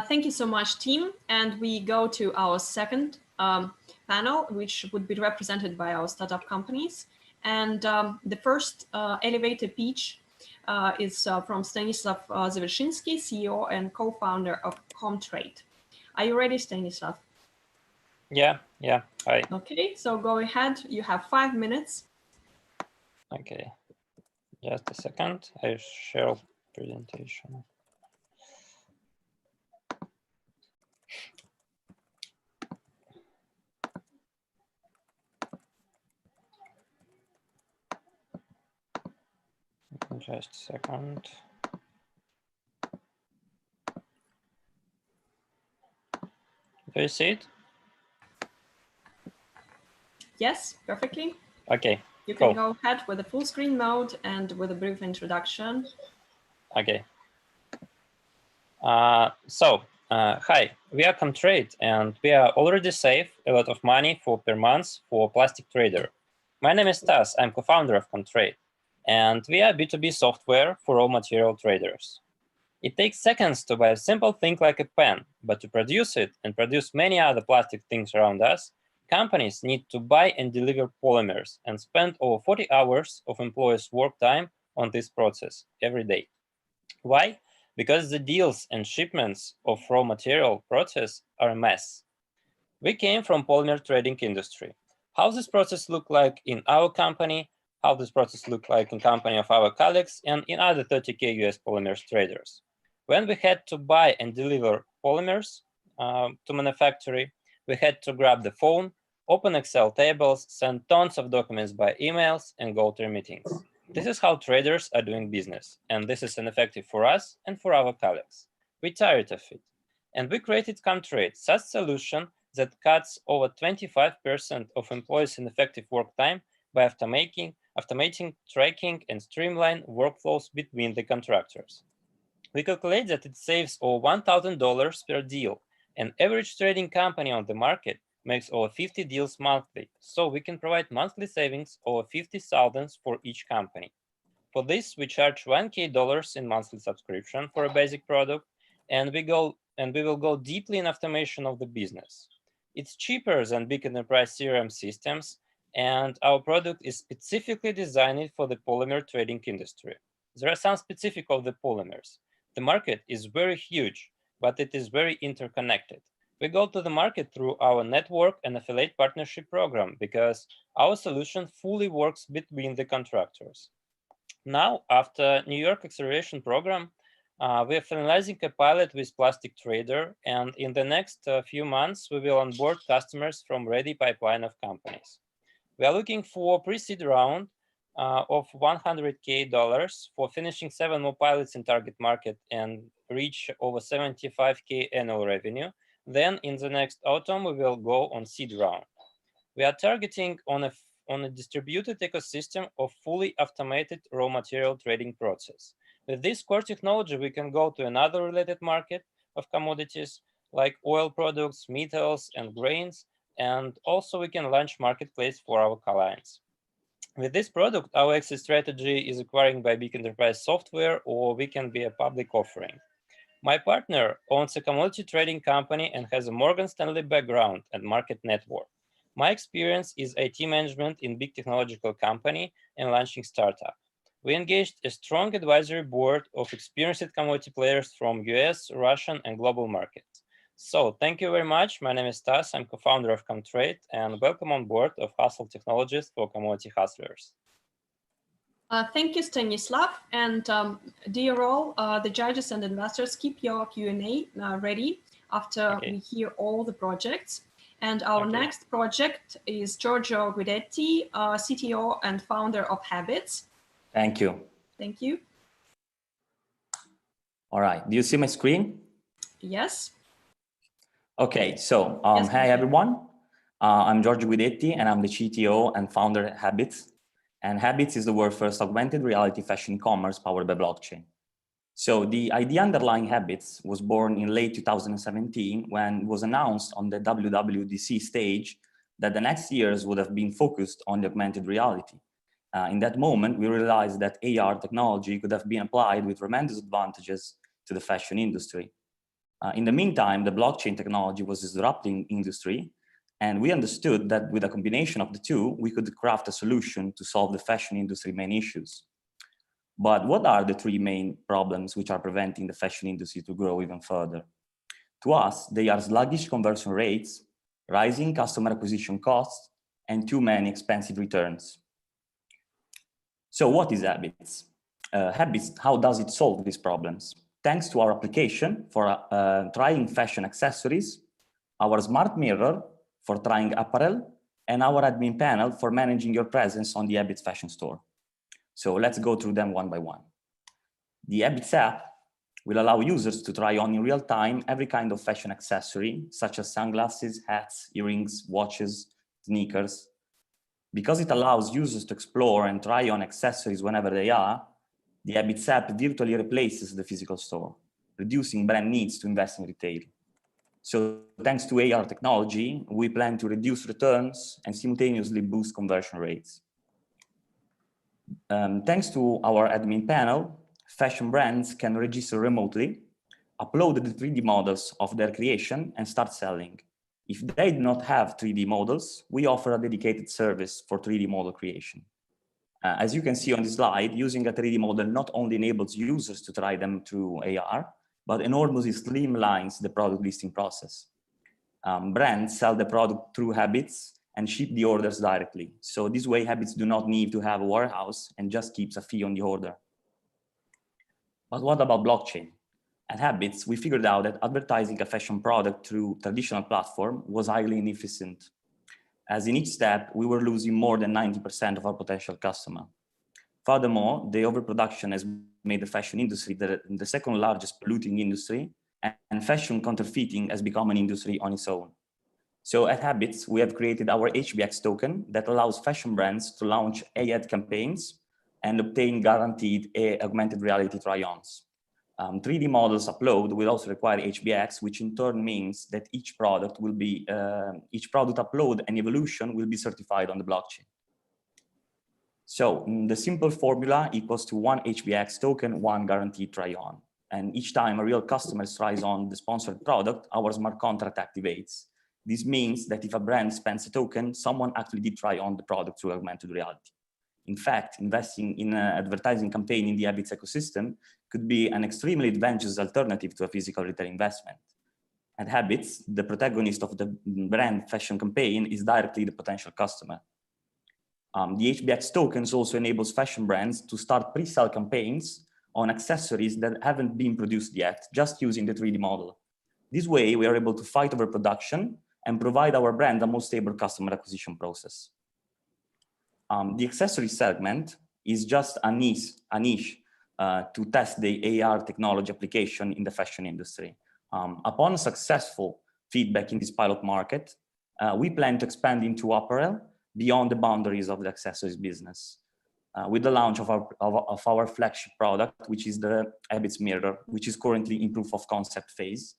Thank you so much, team. And we go to our second panel, which would be represented by our startup companies. And the first elevator pitch is from Stanislav Zavershinsky, CEO and co-founder of Comtrade. Are you ready, Stanislav? Yeah. Hi. Okay, so go ahead. You have 5 minutes. Okay. Just a second. I share presentation. Just a second. Do you see it? Yes, perfectly. Okay. You can Cool. go ahead with the full screen mode and with a brief introduction. Okay. Hi, we are Comtrade, and we are already save a lot of money per month for plastic trader. My name is Tas. I'm co-founder of Comtrade, and we are B2B software for raw material traders. It takes seconds to buy a simple thing like a pen, but to produce it and produce many other plastic things around us, companies need to buy and deliver polymers and spend over 40 hours of employees' work time on this process every day. Why? Because the deals and shipments of raw material process are a mess. We came from polymer trading industry. How this process look like in our company, how this process look like in company of our colleagues, and in other 30K US polymers traders. When we had to buy and deliver polymers to manufacturing, we had to grab the phone, open Excel tables, send tons of documents by emails, and go to meetings. This is how traders are doing business, and this is ineffective for us and for our colleagues. We're tired of it, and we created Comtrade, such solution that cuts over 25% of employees' ineffective work time by automating, tracking, and streamline workflows between the contractors. We calculate that it saves over $1,000 per deal. An average trading company on the market makes over 50 deals monthly, so we can provide monthly savings over $50,000 for each company. For this, we charge $1,000 in monthly subscription for a basic product, and we will go deeply in automation of the business. It's cheaper than big enterprise CRM systems, and our product is specifically designed for the polymer trading industry. There are some specific of the polymers. The market is very huge, but it is very interconnected. We go to the market through our network and affiliate partnership program because our solution fully works between the contractors. Now, after New York Acceleration Program, we are finalizing a pilot with Plastic Trader, and in the next few months, we will onboard customers from ready pipeline of companies. We are looking for pre-seed round of $100K for finishing 7 more pilots in target market and reach over 75K annual revenue. Then in the next autumn, we will go on seed round. We are targeting on a distributed ecosystem of fully automated raw material trading process. With this core technology, we can go to another related market of commodities like oil products, metals, and grains, and also we can launch marketplace for our clients. With this product, our exit strategy is acquiring by big enterprise software, or we can be a public offering. My partner owns a commodity trading company and has a Morgan Stanley background and market network. My experience is IT management in big technological company and launching startup. We engaged a strong advisory board of experienced commodity players from US, Russian, and global markets. So thank you very much. My name is Stas. I'm co-founder of Comtrade, and welcome on board of Hustle Technologies for Commodity Hustlers. Thank you, Stanislav. And dear all, the judges and investors, keep your Q&A ready after we hear all the projects. And our next project is Giorgio Guidetti, CTO and founder of Habits. Thank you. Thank you. All right. Do you see my screen? Yes. Okay. So, Yes, hi, everyone. I'm Giorgio Guidetti, and I'm the CTO and founder at Habits. And Habits is the world's first augmented reality fashion commerce powered by blockchain. So the idea underlying Habits was born in late 2017 when it was announced on the WWDC stage that the next years would have been focused on the augmented reality. In that moment, we realized that AR technology could have been applied with tremendous advantages to the fashion industry. In the meantime, the blockchain technology was disrupting industry, and we understood that with a combination of the two, we could craft a solution to solve the fashion industry main issues. But what are the three main problems which are preventing the fashion industry to grow even further? To us, they are sluggish conversion rates, rising customer acquisition costs, and too many expensive returns. So what is Habits? Habits, how does it solve these problems? Thanks to our application for trying fashion accessories, our smart mirror for trying apparel, and our admin panel for managing your presence on the Habits fashion store. So let's go through them one by one. The Habits app will allow users to try on in real time every kind of fashion accessory, such as sunglasses, hats, earrings, watches, sneakers. Because it allows users to explore and try on accessories whenever they are, the Habits app virtually replaces the physical store, reducing brand needs to invest in retail. So thanks to AR technology, we plan to reduce returns and simultaneously boost conversion rates. Thanks to our admin panel, fashion brands can register remotely, upload the 3D models of their creation, and start selling. If they do not have 3D models, we offer a dedicated service for 3D model creation. As you can see on this slide, using a 3D model not only enables users to try them through AR, but enormously streamlines the product listing process. Brands sell the product through Habits and ship the orders directly. So this way, Habits do not need to have a warehouse and just keeps a fee on the order. But what about blockchain? At Habits, we figured out that advertising a fashion product through traditional platform was highly inefficient, as in each step, we were losing more than 90% of our potential customer. Furthermore, the overproduction has made the fashion industry the second largest polluting industry, and fashion counterfeiting has become an industry on its own. So at Habits, we have created our HBX token that allows fashion brands to launch ad campaigns and obtain guaranteed augmented reality try-ons. 3D models upload will also require HBX, which in turn means that each product upload and evolution will be certified on the blockchain. So the simple formula equals to 1 HBX token, 1 guaranteed try-on. And each time a real customer tries on the sponsored product, our smart contract activates. This means that if a brand spends a token, someone actually did try on the product through augmented reality. In fact, investing in an advertising campaign in the Habits ecosystem could be an extremely advantageous alternative to a physical retail investment. At Habits, the protagonist of the brand fashion campaign is directly the potential customer. The HBX tokens also enables fashion brands to start pre-sale campaigns on accessories that haven't been produced yet, just using the 3D model. This way, we are able to fight overproduction and provide our brand a more stable customer acquisition process. The accessory segment is just a niche to test the AR technology application in the fashion industry. Upon successful feedback in this pilot market, we plan to expand into apparel beyond the boundaries of the accessories business with the launch of our flagship product, which is the Habits Mirror, which is currently in proof of concept phase.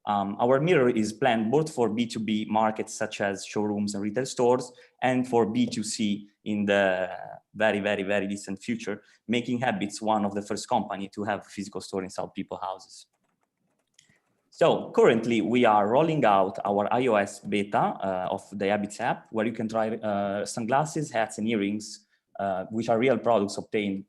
Our mirror is planned both for B2B markets such as showrooms and retail stores, and for B2C in the very, very, very distant future, making Habits one of the first company to have a physical store inside people's houses. So currently we are rolling out our iOS beta of the Habits app, where you can try sunglasses, hats, and earrings, which are real products obtained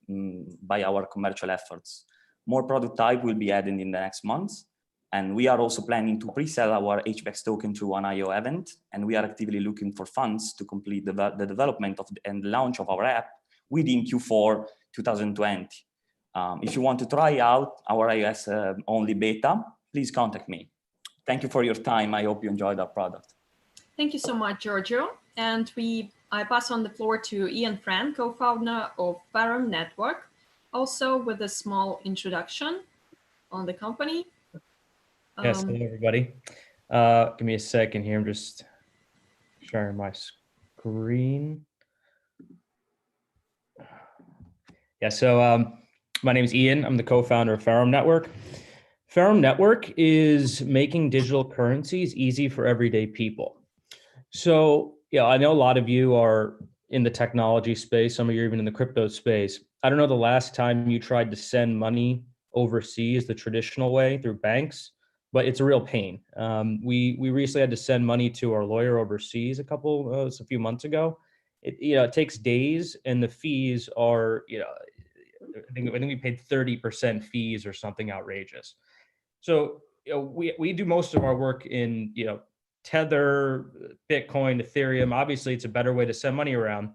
by our commercial efforts. More prototype will be added in the next months. And we are also planning to pre-sell our HBX token through an IO event. And we are actively looking for funds to complete the development of and launch of our app within Q4 2020. If you want to try out our iOS only beta, please contact me. Thank you for your time. I hope you enjoyed our product. Thank you so much, Giorgio. And I pass on the floor to Ian Friend, co-founder of Ferrum Network, also with a small introduction on the company. Yes, hello everybody. Give me a second here. I'm just sharing my screen. Yeah, so my name is Ian. I'm the co-founder of Ferrum Network. Ferrum Network is making digital currencies easy for everyday people. So, yeah, I know a lot of you are in the technology space. Some of you are even in the crypto space. I don't know the last time you tried to send money overseas the traditional way through banks, but it's a real pain. We recently had to send money to our lawyer overseas a few months ago. It takes days, and the fees are, I think we paid 30% fees or something outrageous. So we do most of our work in Tether, Bitcoin, Ethereum. Obviously, it's a better way to send money around.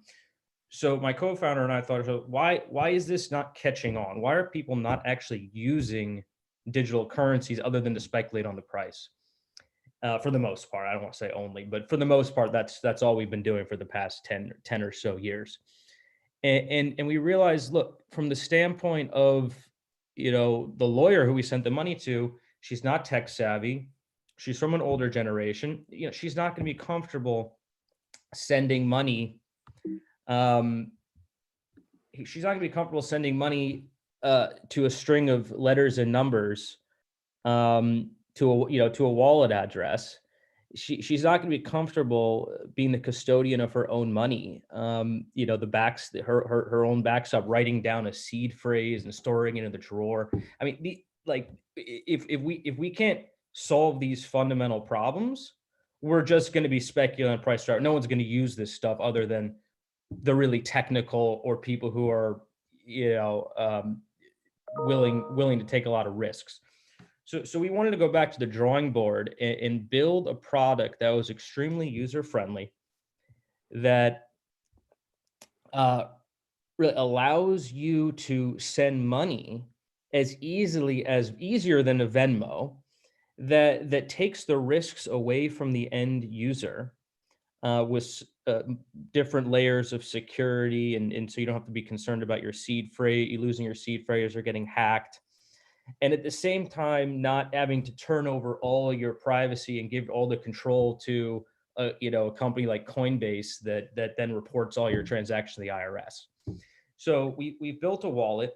So my co-founder and I thought, why is this not catching on? Why are people not actually using digital currencies other than to speculate on the price? For the most part, I don't want to say only, but for the most part, that's all we've been doing for the past 10 or so years. And we realized, look, from the standpoint of the lawyer who we sent the money to, she's not tech savvy. She's from an older generation. She's not going to be comfortable sending money. She's not going to be comfortable sending money to a string of letters and numbers to a wallet address. She's not going to be comfortable being the custodian of her own money. Her own backstop, writing down a seed phrase and storing it in the drawer. I mean, if we can't solve these fundamental problems, we're just going to be speculating on price chart. No one's going to use this stuff other than the really technical or people who are willing to take a lot of risks. So we wanted to go back to the drawing board and build a product that was extremely user-friendly, that really allows you to send money easier than a Venmo, that takes the risks away from the end user with different layers of security, and so you don't have to be concerned about your seed phrase, losing your seed phrase or getting hacked. And at the same time, not having to turn over all your privacy and give all the control to a company like Coinbase that then reports all your transactions to the IRS. So we built a wallet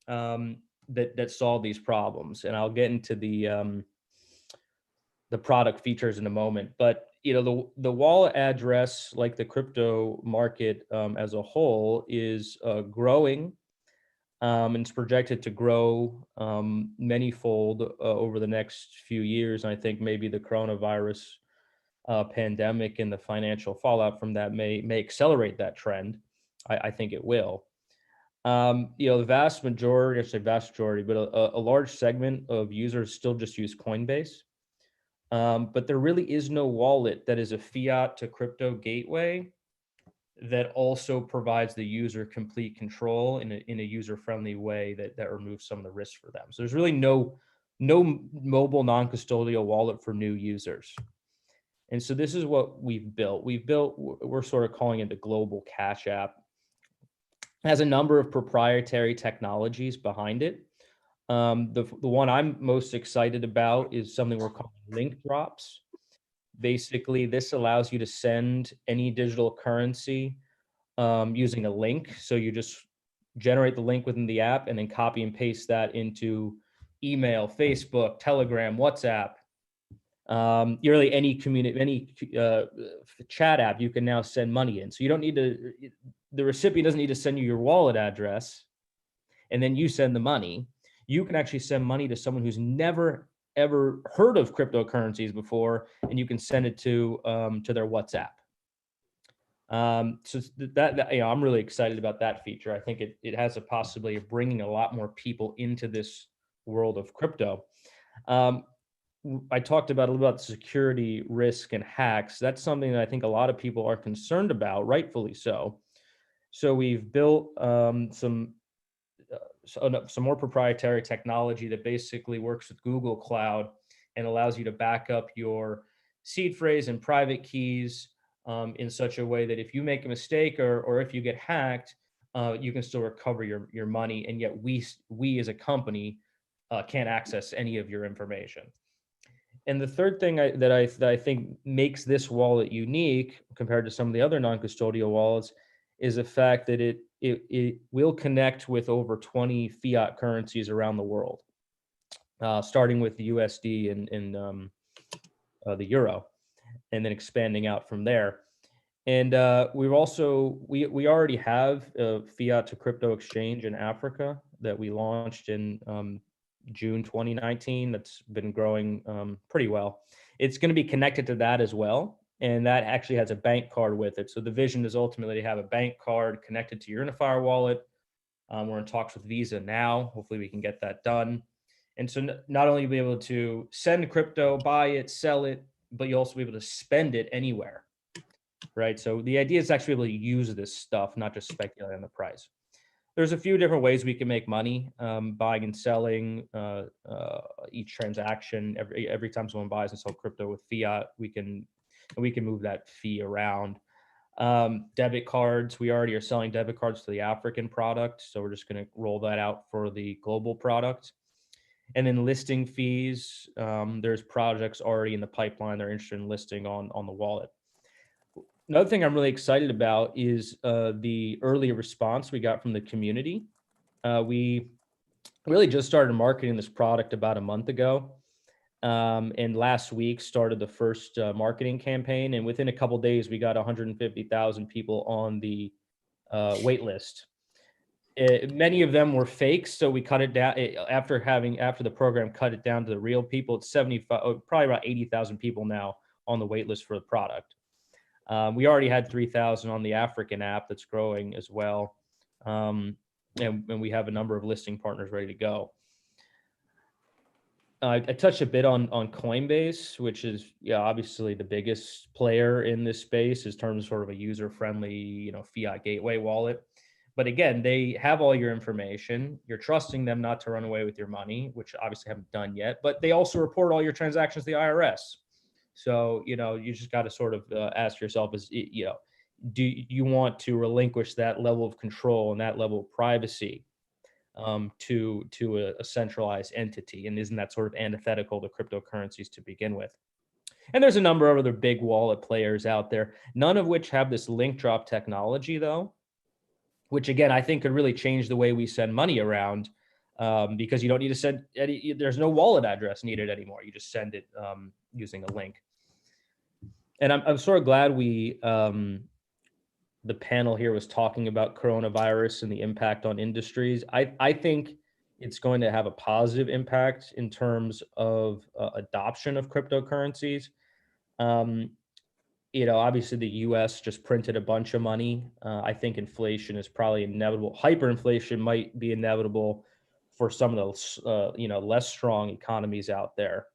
that solved these problems, and I'll get into the product features in a moment. But the wallet address, like the crypto market as a whole, is growing. And it's projected to grow manyfold over the next few years. And I think maybe the coronavirus pandemic and the financial fallout from that may accelerate that trend. I think it will. The vast majority, I say vast majority, but a large segment of users still just use Coinbase. But there really is no wallet that is a fiat to crypto gateway that also provides the user complete control in a user-friendly way that removes some of the risks for them. So there's really no mobile non-custodial wallet for new users. And so this is what we've built. We're sort of calling it the global cash app. It has a number of proprietary technologies behind it. The one I'm most excited about is something we're calling link drops. Basically, this allows you to send any digital currency using a link. So you just generate the link within the app and then copy and paste that into email, Facebook, Telegram, WhatsApp, really any chat app you can now send money in. So you don't need to, the recipient doesn't need to send you your wallet address and then you send the money. You can actually send money to someone who's never ever heard of cryptocurrencies before, and you can send it to their WhatsApp. So that I'm really excited about that feature. I think it has a possibility of bringing a lot more people into this world of crypto. I talked about a little about security risk and hacks. That's something that I think a lot of people are concerned about, rightfully so. So we've built some more proprietary technology that basically works with Google Cloud and allows you to back up your seed phrase and private keys in such a way that if you make a mistake or if you get hacked, you can still recover your money, and yet we as a company can't access any of your information. And the third thing that I think makes this wallet unique compared to some of the other non-custodial wallets is the fact that it will connect with over 20 fiat currencies around the world, starting with the USD and the euro, and then expanding out from there. And we already have a fiat to crypto exchange in Africa that we launched in June 2019. That's been growing pretty well. It's going to be connected to that as well. And that actually has a bank card with it. So the vision is ultimately to have a bank card connected to your Unifier wallet. We're in talks with Visa now. Hopefully we can get that done. And so not only be able to send crypto, buy it, sell it, but you'll also be able to spend it anywhere, right? So the idea is to actually be able to use this stuff, not just speculate on the price. There's a few different ways we can make money, buying and selling each transaction. Every time someone buys and sells crypto with fiat, we can move that fee around. Debit cards, we already are selling debit cards to the African product, so we're just going to roll that out for the global product. And then listing fees, there's projects already in the pipeline they're interested in listing on the wallet. Another thing I'm really excited about is the early response we got from the community. We really just started marketing this product about a month ago. And last week started the first marketing campaign. And within a couple of days, we got 150,000 people on the wait list. Many of them were fakes, so we cut it down after the program cut it down to the real people. It's 75, probably about 80,000 people now on the wait list for the product. We already had 3,000 on the African app that's growing as well. And we have a number of listing partners ready to go. I touched a bit on Coinbase, which is obviously the biggest player in this space in terms of sort of a user-friendly, fiat gateway wallet. But again, they have all your information. You're trusting them not to run away with your money, which obviously haven't done yet. But they also report all your transactions to the IRS. So, you just got to sort of ask yourself, do you want to relinquish that level of control and that level of privacy to a centralized entity? And isn't that sort of antithetical to cryptocurrencies to begin with? And there's a number of other big wallet players out there, none of which have this link drop technology, though, which again, I think could really change the way we send money around, because you don't need to send there's no wallet address needed anymore. You just send it using a link. And I'm sort of glad the panel here was talking about coronavirus and the impact on industries. I think it's going to have a positive impact in terms of adoption of cryptocurrencies. Obviously the US just printed a bunch of money. I think inflation is probably inevitable. Hyperinflation might be inevitable for some of those, less strong economies out there.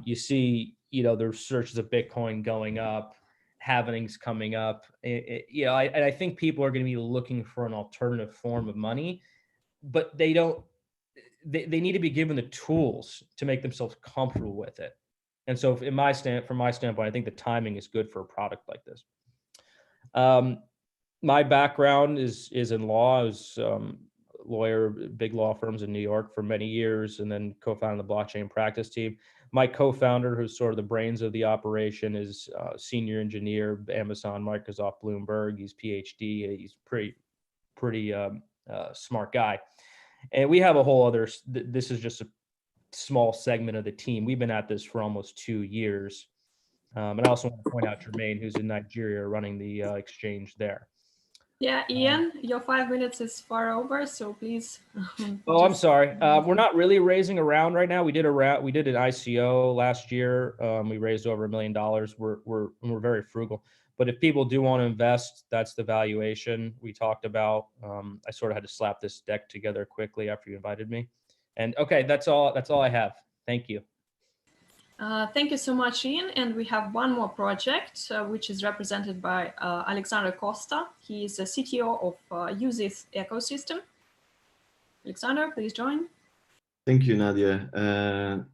You see, the research of Bitcoin going up, halvings coming up. I think people are going to be looking for an alternative form of money, but they need to be given the tools to make themselves comfortable with it. And so from my standpoint, I think the timing is good for a product like this. My background is in law. I was lawyer, big law firms in New York for many years, and then co-founded the blockchain practice team. My co-founder, who's sort of the brains of the operation, is senior engineer, Amazon, Microsoft, Bloomberg. He's PhD. He's pretty smart guy. And we have a whole other, this is just a small segment of the team. We've been at this for almost 2 years. And I also want to point out Jermaine, who's in Nigeria, running the exchange there. Yeah, Ian, your 5 minutes is far over, so please. Oh, I'm sorry. We're not really raising a round right now. We did an ICO last year. We raised over $1 million. We're very frugal. But if people do want to invest, that's the valuation we talked about. I sort of had to slap this deck together quickly after you invited me. And okay, that's all I have. Thank you. Thank you so much, Ian. And we have one more project, which is represented by Alexander Costa. He is the CTO of UZIS ecosystem. Alexander, please join. Thank you, Nadia.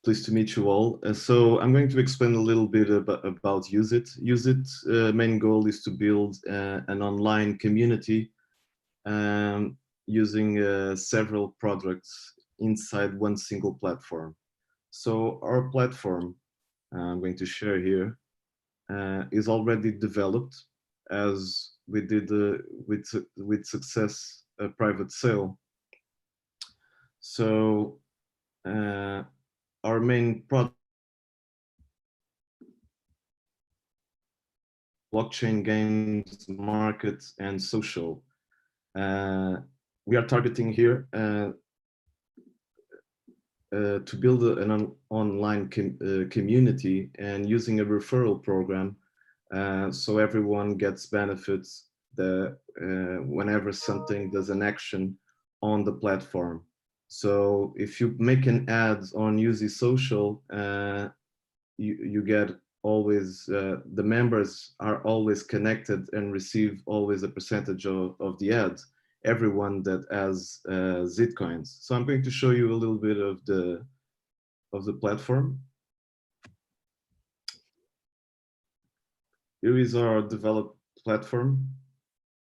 Pleased to meet you all. So I'm going to explain a little bit about UZIT. UZIT's main goal is to build an online community using several products inside one single platform. So our platform, I'm going to share here, is already developed, as we did with success a private sale. So our main product, blockchain, games, markets, and social. We are targeting here to build an online community and using a referral program, so everyone gets benefits whenever something does an action on the platform. So if you make an ad on UZ Social, you get always, the members are always connected and receive always a percentage of the ads, everyone that has Zitcoins. So I'm going to show you a little bit of the platform. Here is our developed platform.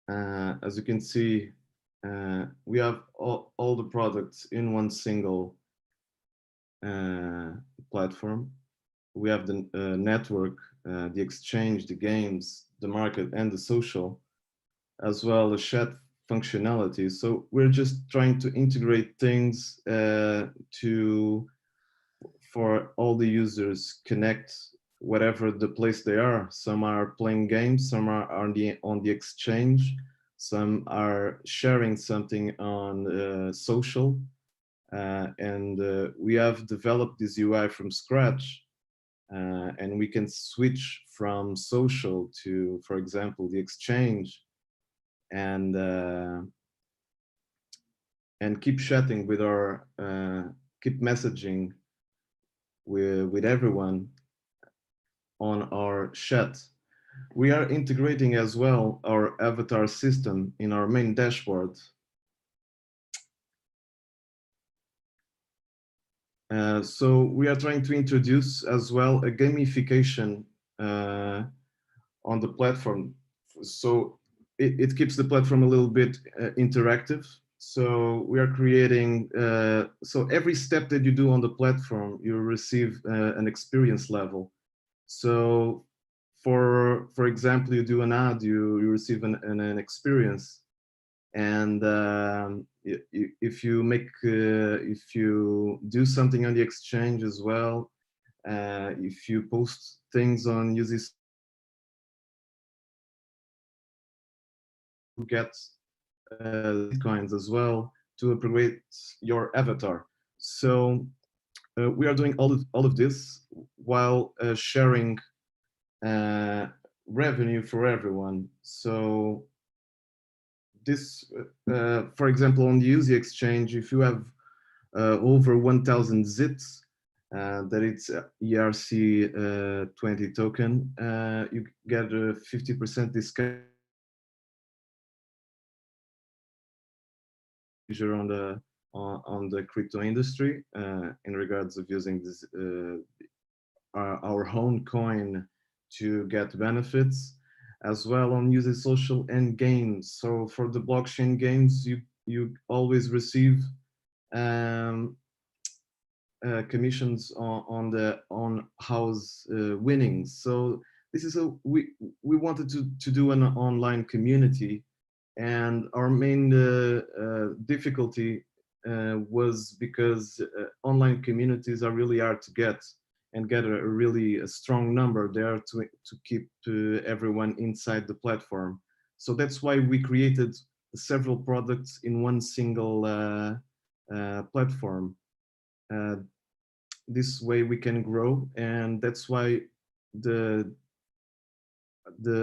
As you can see, we have all the products in one single platform. We have the network, the exchange, the games, the market, and the social, as well as chat functionality. So we're just trying to integrate things for all the users connect whatever the place they are. Some are playing games, some are on the exchange, some are sharing something on social, and we have developed this UI from scratch, and we can switch from social to, for example, the exchange, and keep chatting with our, keep messaging with everyone on our chat. We are integrating as well our avatar system in our main dashboard. So we are trying to introduce as well a gamification on the platform. So it keeps the platform a little bit interactive. So we are creating, so every step that you do on the platform, you receive an experience level. So for example, you do an ad, you receive an experience. And if you do something on the exchange as well, if you post things on UZ, you get coins as well to upgrade your avatar. So we are doing all of this while sharing revenue for everyone. So this, for example, on the UZ exchange, if you have over 1,000 zits, that it's ERC20 token, you get a 50% discount on the crypto industry in regards of using this our own coin to get benefits, as well on using social and games. So for the blockchain games, you always receive commissions on the house winnings. So this is we wanted to do an online community, and our main difficulty was because online communities are really hard to get, and get a really strong number there to keep everyone inside the platform. So that's why we created several products in one single platform. This way we can grow, and that's why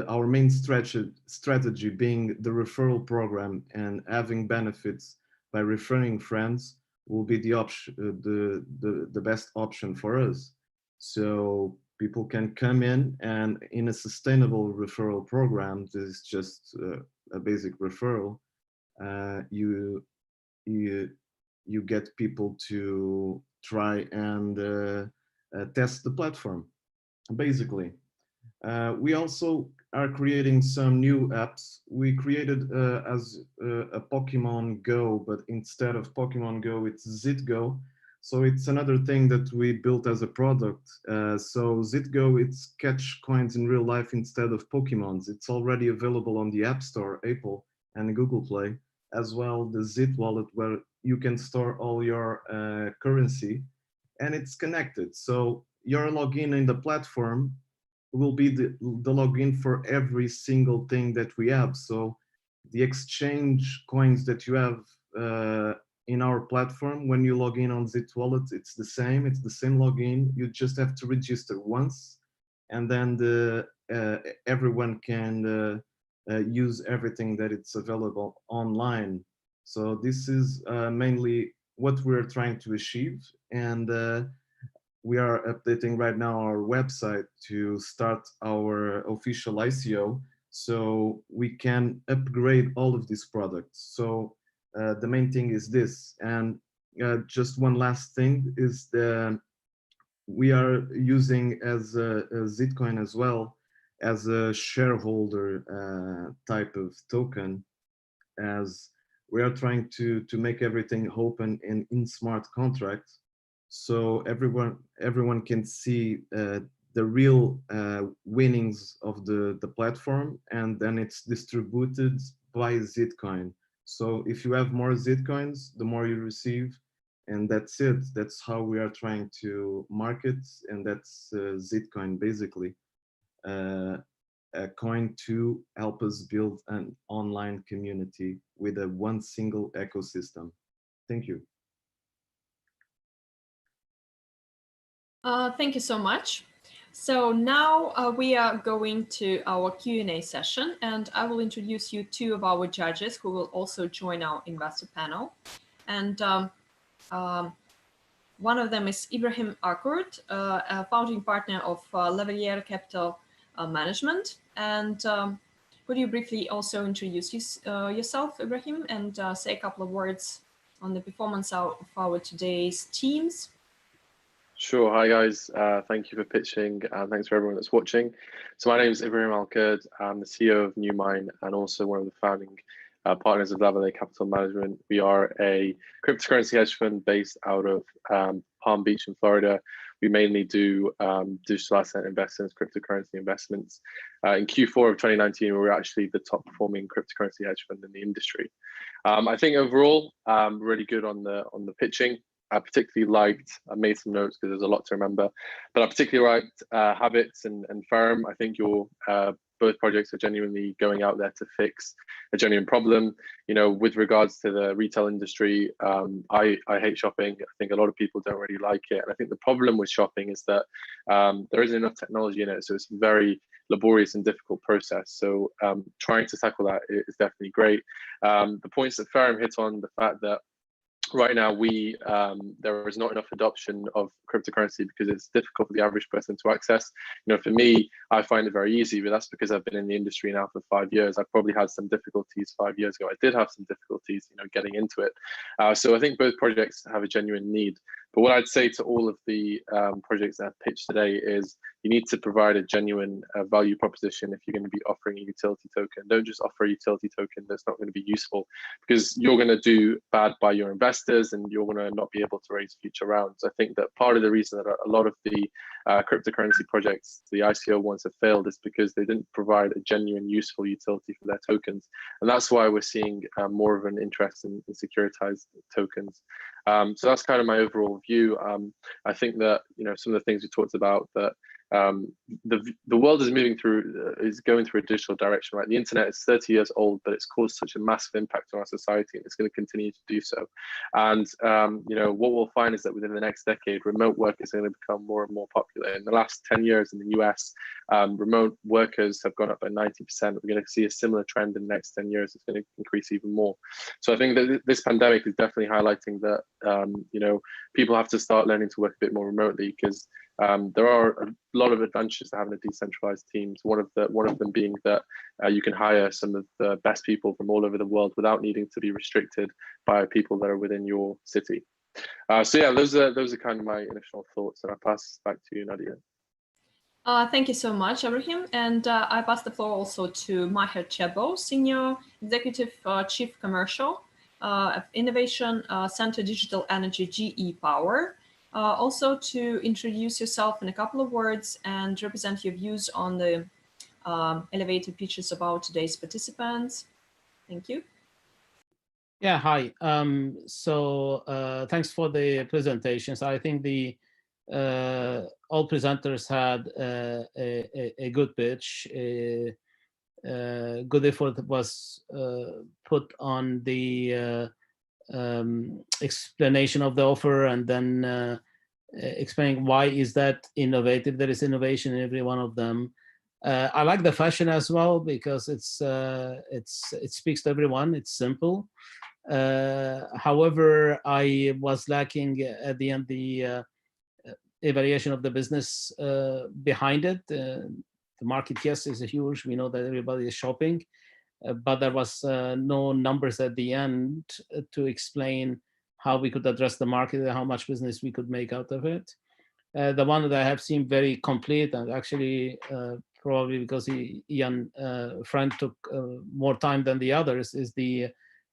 our main strategy being the referral program and having benefits by referring friends will be the option, the best option for us. So people can come in, and in a sustainable referral program, this is just a basic referral. You get people to try and test the platform, basically. We also are creating some new apps. We created as a Pokemon Go, but instead of Pokemon Go, it's ZitGo. So it's another thing that we built as a product. So ZitGo, it's catch coins in real life instead of Pokemons. It's already available on the App Store, Apple, and Google Play, as well the Zit wallet, where you can store all your currency, and it's connected. So your login in the platform will be the login for every single thing that we have. So the exchange coins that you have in our platform, when you log in on Zit Wallet, it's the same login. You just have to register once, and then everyone can use everything that it's available online. So this is mainly what we're trying to achieve, and we are updating right now our website to start our official ICO, so we can upgrade all of these products. So the main thing is this. And just one last thing is we are using as a Zitcoin as well as a shareholder type of token, as we are trying to make everything open and in smart contracts, so everyone can see the real winnings of the platform, and then it's distributed by Zitcoin. So if you have more Zitcoins, the more you receive, and that's it. That's how we are trying to market, and that's Zitcoin basically. A coin to help us build an online community with one single ecosystem. Thank you. Thank you so much. So now we are going to our Q&A session, and I will introduce you two of our judges who will also join our investor panel. And one of them is Ibrahim Alkurd, a founding partner of Lavalier Capital Management. And could you briefly also introduce yourself, Ibrahim, and say a couple of words on the performance of our today's teams? Sure. Hi, guys. Thank you for pitching. Thanks for everyone that's watching. So my name is Ibrahim Alkurd. I'm the CEO of Newmine and also one of the founding partners of Lavalier Capital Management. We are a cryptocurrency hedge fund based out of Palm Beach in Florida. We mainly do digital asset investments, cryptocurrency investments. In Q4 of 2019, we were actually the top performing cryptocurrency hedge fund in the industry. I think overall, really good on the pitching. I particularly liked, I made some notes because there's a lot to remember, but I particularly liked Habits and Firm. I think your both projects are genuinely going out there to fix a genuine problem. You know, with regards to the retail industry, I hate shopping. I think a lot of people don't really like it. And I think the problem with shopping is that there isn't enough technology in it. So it's a very laborious and difficult process. So trying to tackle that is definitely great. The points that Firm hit on, the fact that right now there is not enough adoption of cryptocurrency because it's difficult for the average person to access. You know, for me, I find it very easy, but that's because I've been in the industry now for 5 years. I probably had some difficulties 5 years ago. I did have some difficulties, you know, getting into it. So I think both projects have a genuine need. But what I'd say to all of the projects that I've pitched today is you need to provide a genuine value proposition if you're going to be offering a utility token. Don't just offer a utility token that's not going to be useful, because you're going to do bad by your investors and you're going to not be able to raise future rounds. I think that part of the reason that a lot of the cryptocurrency projects, the ICO ones, have failed is because they didn't provide a genuine useful utility for their tokens. And that's why we're seeing more of an interest in securitized tokens. So that's kind of my overall view. I think that, you know, some of the things we talked about, that the world is moving through, is going through a digital direction, right? The internet is 30 years old, but it's caused such a massive impact on our society, and it's going to continue to do so. And you know, what we'll find is that within the next decade, remote work is going to become more and more popular. In the last 10 years in the US, remote workers have gone up by 90%. We're going to see a similar trend in the next 10 years. It's going to increase even more. So I think that this pandemic is definitely highlighting that you know, people have to start learning to work a bit more remotely, because there are a lot of advantages to having a decentralized teams. One of them being that you can hire some of the best people from all over the world without needing to be restricted by people that are within your city. So yeah, those are kind of my initial thoughts, and I'll pass back to you, Nadia. Thank you so much, Ibrahim. And I pass the floor also to Maher Chebo, Senior Executive Chief Commercial of Innovation Center Digital Energy GE Power. Also to introduce yourself in a couple of words and represent your views on the elevator pitches about today's participants. Thank you. Yeah, hi. Thanks for the presentations. I think all presenters had a good pitch. Good effort was put on the explanation of the offer, and then explaining why is that innovative. There is innovation in every one of them. I like the fashion as well, because it speaks to everyone. It's simple. However, I was lacking at the end the evaluation of the business behind it. The market, yes, is huge. We know that everybody is shopping. But there was no numbers at the end to explain how we could address the market and how much business we could make out of it. The one that I have seen very complete, and actually probably because Ian Friend took more time than the others, is the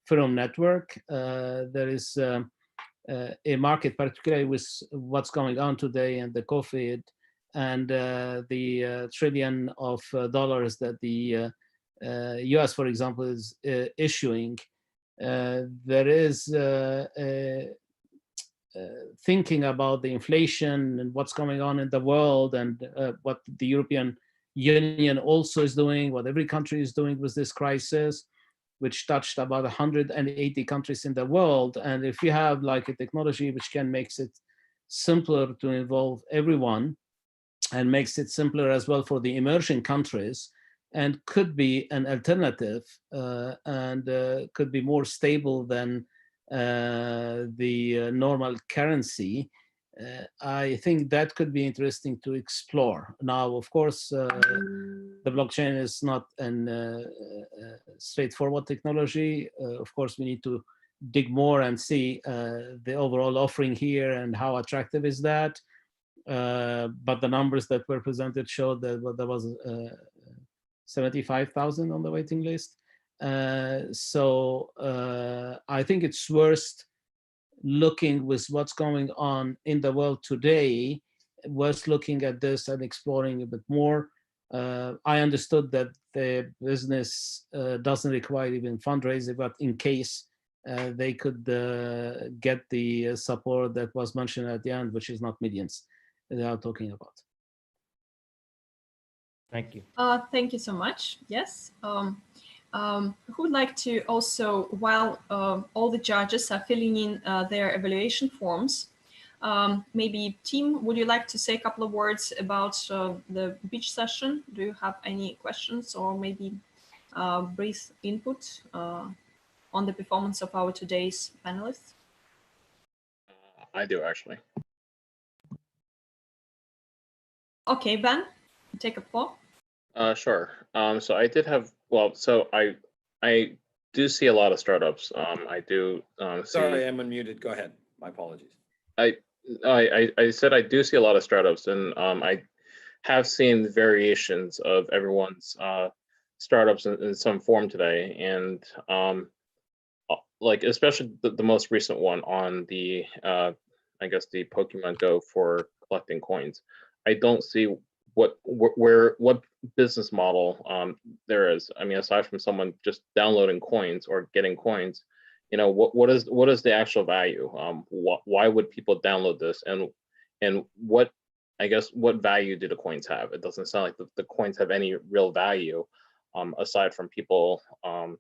Firm network. There is a market, particularly with what's going on today and the COVID and the trillion of dollars that the US, for example, is issuing. There is thinking about the inflation and what's going on in the world, and what the European Union also is doing, what every country is doing with this crisis, which touched about 180 countries in the world. And if you have like a technology which can make it simpler to involve everyone, and makes it simpler as well for the emerging countries, and could be an alternative and could be more stable than the normal currency, I think that could be interesting to explore. Now, of course, the blockchain is not a straightforward technology. Of course, we need to dig more and see the overall offering here and how attractive is that. But the numbers that were presented showed that there was 75,000 on the waiting list. So I think it's worth looking with what's going on in the world today, worth looking at this and exploring a bit more. I understood that the business doesn't require even fundraising, but in case they could get the support that was mentioned at the end, which is not millions they are talking about. Thank you. Thank you so much. Yes. Who would like to also, while all the judges are filling in their evaluation forms, maybe Tim, would you like to say a couple of words about the pitch session? Do you have any questions or maybe brief input on the performance of our today's panelists? I do, actually. Okay, Ben, take a floor. Sure. So I did have, well, so I do see a lot of startups. I do Sorry, I'm unmuted. Go ahead. My apologies. I said I do see a lot of startups, and I have seen variations of everyone's startups in some form today, and like especially the most recent one on the I guess the Pokemon Go for collecting coins. I don't see what business model there is. I mean, aside from someone just downloading coins or getting coins, you know, what is the actual value? Why would people download this, and what, I guess, what value do the coins have? It doesn't sound like the coins have any real value, aside from people you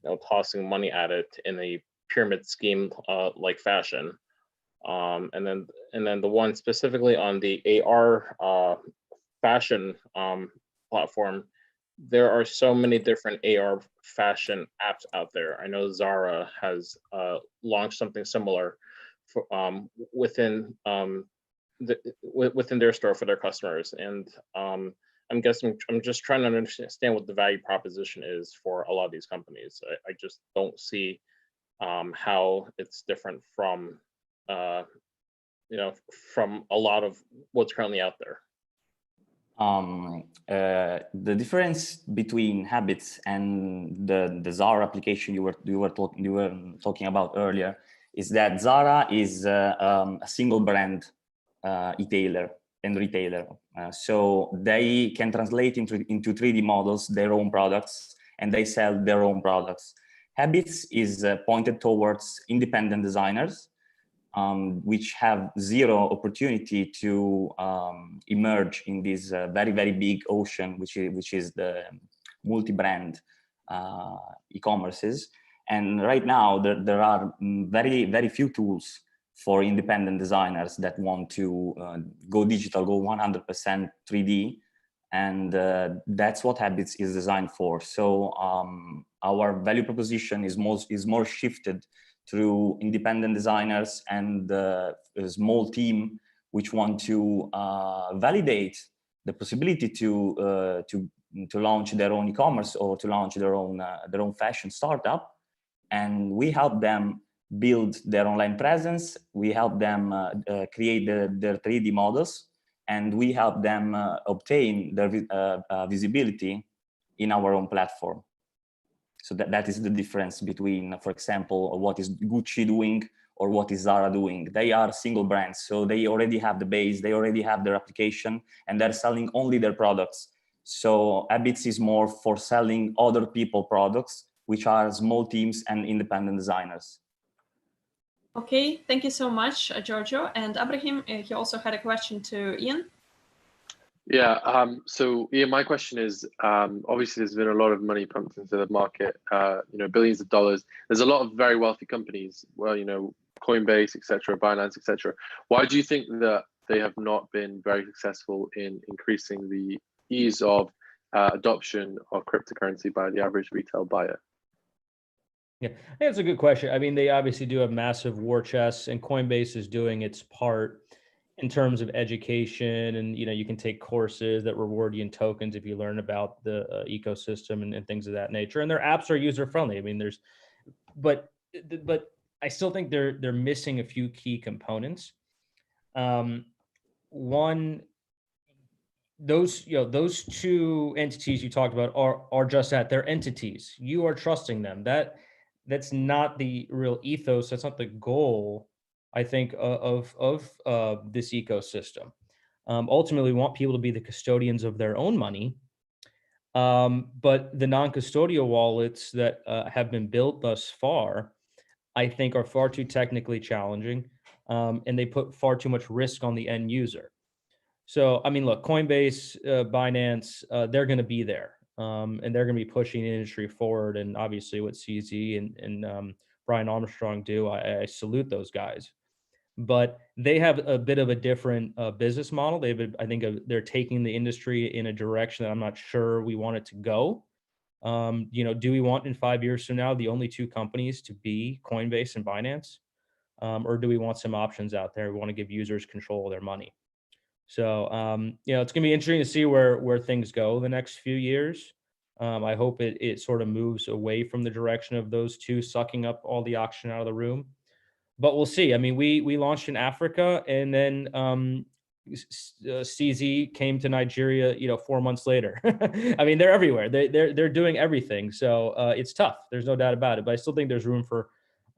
know, tossing money at it in a pyramid scheme like fashion. And then the one specifically on the AR fashion platform, there are so many different AR fashion apps out there. I know Zara has launched something similar for, within within their store for their customers, and I'm guessing, I'm just trying to understand what the value proposition is for a lot of these companies. I just don't see how it's different from you know, from a lot of what's currently out there. The difference between Habits and the Zara application you were talking about earlier is that Zara is a single brand e-tailer and retailer. So they can translate into 3D models their own products, and they sell their own products. Habits is pointed towards independent designers, which have zero opportunity to emerge in this very, very big ocean, which is the multi-brand e-commerces. And right now, there are very, very few tools for independent designers that want to go digital, go 100% 3D. And that's what Habits is designed for. So our value proposition is more shifted through independent designers and a small team which want to validate the possibility to launch their own e-commerce or to launch their own fashion startup. And we help them build their online presence. We help them create their 3D models, and we help them obtain their visibility in our own platform. So that is the difference between, for example, what is Gucci doing or what is Zara doing. They are single brands, so they already have the base, they already have their application, and they're selling only their products. So Habits is more for selling other people products, which are small teams and independent designers. Okay, thank you so much, Giorgio. And Ibrahim, he also had a question to Ian. Yeah, so Ian, my question is, obviously there's been a lot of money pumped into the market, you know, billions of dollars. There's a lot of very wealthy companies, well, you know, Coinbase, etc., Binance, etc. Why do you think that they have not been very successful in increasing the ease of adoption of cryptocurrency by the average retail buyer? Yeah, I think that's a good question. I mean, they obviously do have massive war chests, and Coinbase is doing its part in terms of education. And, you know, you can take courses that reward you in tokens if you learn about the ecosystem and things of that nature. And their apps are user friendly. I mean, but I still think they're missing a few key components. One, those two entities you talked about are just that, they're entities. You are trusting them. That's not the real ethos. That's not the goal, I think, of this ecosystem. Ultimately, we want people to be the custodians of their own money. But the non-custodial wallets that have been built thus far, I think, are far too technically challenging, and they put far too much risk on the end user. So, I mean, look, Coinbase, Binance, they're going to be there. And they're going to be pushing the industry forward. And obviously what CZ and Brian Armstrong do, I salute those guys. But they have a bit of a different business model. I think they're taking the industry in a direction that I'm not sure we want it to go. You know, do we want in 5 years from now the only two companies to be Coinbase and Binance? Or do we want some options out there? We want to give users control of their money. So, you know, it's going to be interesting to see where things go the next few years. I hope it sort of moves away from the direction of those two sucking up all the oxygen out of the room. but we'll see. I mean, we launched in Africa, and then CZ came to Nigeria, 4 months later. I mean, they're everywhere. They're doing everything. So it's tough. There's no doubt about it. But I still think there's room for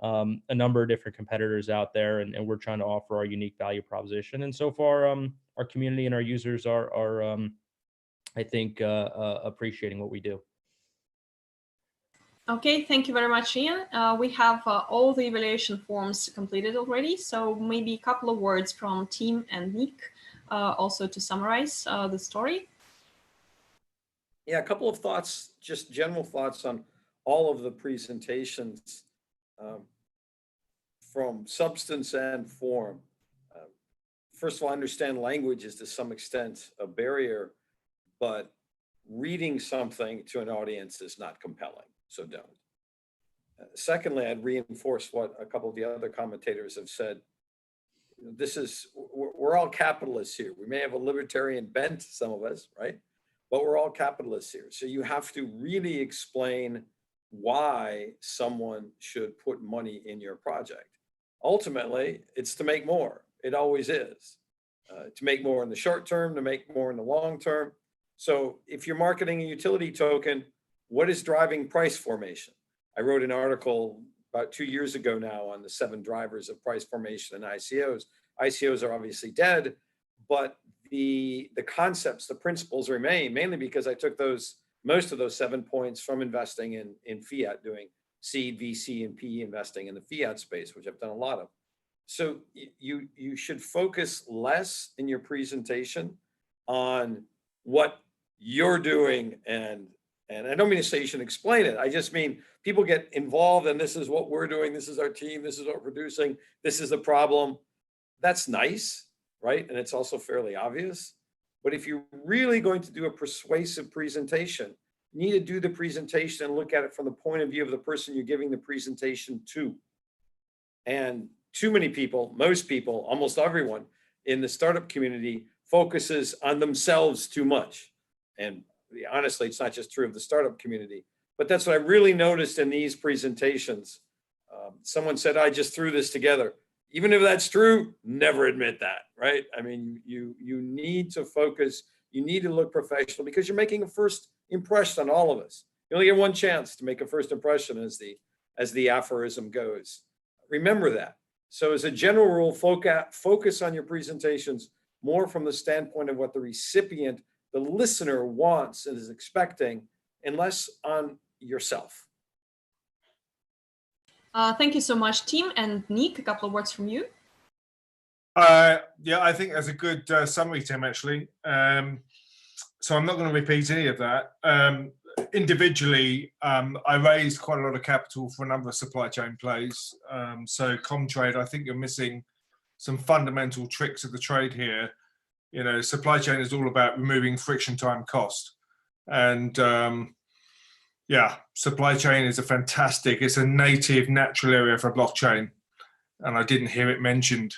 a number of different competitors out there, and we're trying to offer our unique value proposition. And so far, our community and our users are I think, appreciating what we do. Okay, thank you very much, Ian. We have all the evaluation forms completed already, so maybe a couple of words from Tim and Nick, also to summarize the story. Yeah, a couple of thoughts, just general thoughts on all of the presentations, from substance and form. First of all, I understand language is to some extent a barrier, but reading something to an audience is not compelling, so don't. Secondly, I'd reinforce what a couple of the other commentators have said. We're all capitalists here. We may have a libertarian bent, some of us, right? But we're all capitalists here. So you have to really explain why someone should put money in your project. Ultimately, it's to make more. It always is. To make more in the short term, to make more in the long term. So if you're marketing a utility token, what is driving price formation? I wrote an article about 2 years ago now on the 7 drivers of price formation in ICOs. ICOs are obviously dead, but the concepts, the principles remain, mainly because I took most of those 7 points from investing in fiat, doing seed, VC, and PE investing in the fiat space, which I've done a lot of. So you should focus less in your presentation on what you're doing, and I don't mean to say you should explain it. I just mean people get involved, and this is what we're doing, this is our team, this is what we're producing, this is the problem. That's nice, right? And it's also fairly obvious. But if you're really going to do a persuasive presentation, you need to do the presentation and look at it from the point of view of the person you're giving the presentation to. And too many people, most people, almost everyone in the startup community focuses on themselves too much. And honestly, it's not just true of the startup community, but that's what I really noticed in these presentations. Someone said, I just threw this together. Even if that's true, never admit that, right? I mean, you need to focus, you need to look professional, because you're making a first impression on all of us. You only get one chance to make a first impression, as the aphorism goes. Remember that. So as a general rule, focus on your presentations more from the standpoint of what the recipient, the listener, wants and is expecting, and less on yourself. Thank you so much, Tim. And Nick, a couple of words from you. Yeah, I think that's a good summary, Tim, actually. So I'm not going to repeat any of that. Individually, I raised quite a lot of capital for a number of supply chain plays. So Comtrade, I think you're missing some fundamental tricks of the trade here. You know, supply chain is all about removing friction, time, cost. And yeah, supply chain is it's a native, natural area for blockchain. And I didn't hear it mentioned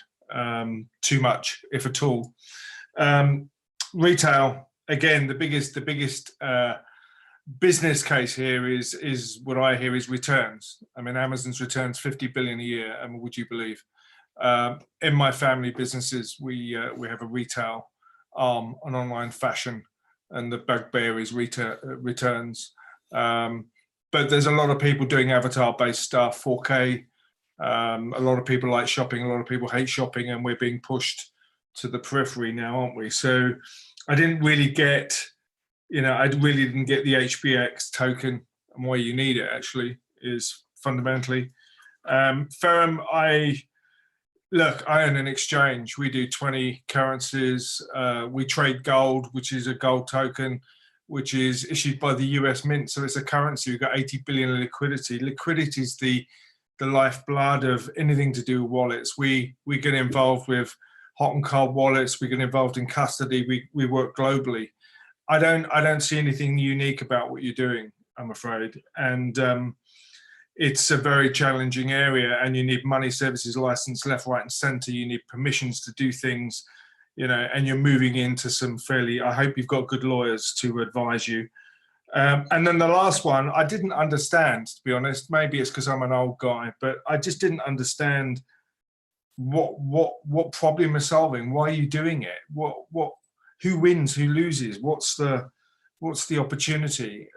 too much, if at all. Retail, again, the biggest business case here is what I hear is returns. I mean, Amazon's returns 50 billion a year, and would you believe? In my family businesses, we have a retail arm, an online fashion, and the bugbear is returns. But there's a lot of people doing avatar-based stuff, 4K. A lot of people like shopping, a lot of people hate shopping, and we're being pushed to the periphery now, aren't we? So I didn't really get, the HBX token, and why you need it actually is fundamentally. Ferrum, I own an exchange. We do 20 currencies. We trade gold, which is a gold token, which is issued by the US Mint. So it's a currency. We've got 80 billion in liquidity. Liquidity is the lifeblood of anything to do with wallets. We get involved with hot and cold wallets. We get involved in custody. We work globally. I don't see anything unique about what you're doing, I'm afraid. And it's a very challenging area, and you need money services license left, right, and center. You need permissions to do things, and you're moving into some I hope you've got good lawyers to advise you. And then the last one, I didn't understand, to be honest. Maybe it's because I'm an old guy, but I just didn't understand what problem are solving? Why are you doing it? Who wins? Who loses? What's the opportunity?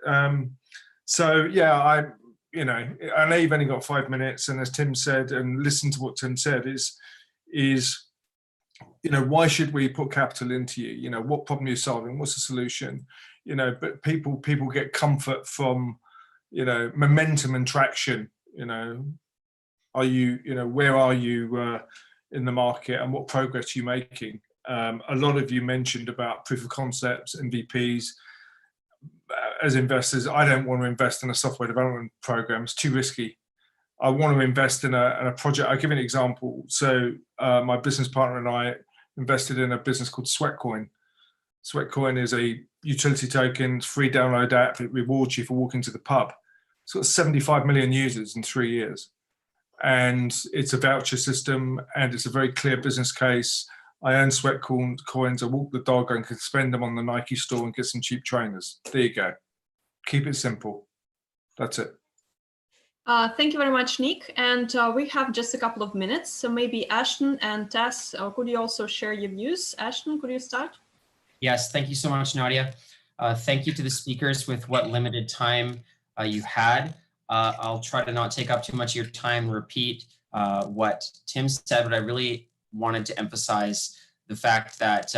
So yeah, I know you've only got 5 minutes, and as Tim said, and listen to what Tim said, is why should we put capital into you? What problem you're solving? What's the solution? But people get comfort from momentum and traction. Are you where are you in the market, and what progress are you making? A lot of you mentioned about proof of concepts, MVPs. As investors, I don't want to invest in a software development program. It's too risky. I want to invest in a project. I'll give you an example. So my business partner and I invested in a business called Sweatcoin. Sweatcoin is a utility token, free download app. It rewards you for walking to the pub. It's got 75 million users in 3 years. And it's a voucher system, and it's a very clear business case. I own Sweatcoins. I walk the dog and can spend them on the Nike store and get some cheap trainers. There you go. Keep it simple. That's it. Thank you very much, Nick. And we have just a couple of minutes. So maybe Ashton and Tess, could you also share your views? Ashton, could you start? Yes, thank you so much, Nadia. Thank you to the speakers with what limited time you had. I'll try to not take up too much of your time and repeat what Tim said, but I really wanted to emphasize the fact that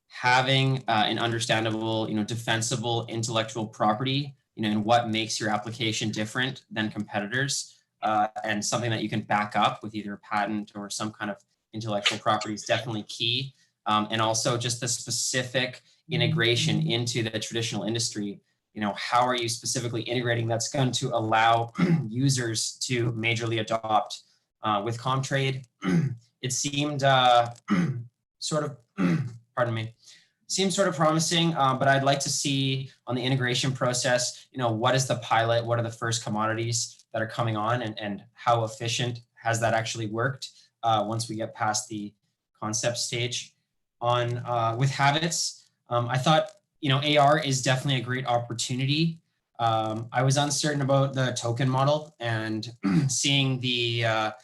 having an understandable, defensible intellectual property, and what makes your application different than competitors, and something that you can back up with either a patent or some kind of intellectual property is definitely key. And also just the specific integration into the traditional industry. How are you specifically integrating that's going to allow users to majorly adopt? With Comtrade, it seemed sort of, pardon me, seems sort of promising, but I'd like to see on the integration process, what is the pilot? What are the first commodities that are coming on, and how efficient has that actually worked once we get past the concept stage? With Habits, I thought, AR is definitely a great opportunity. I was uncertain about the token model, and seeing the, a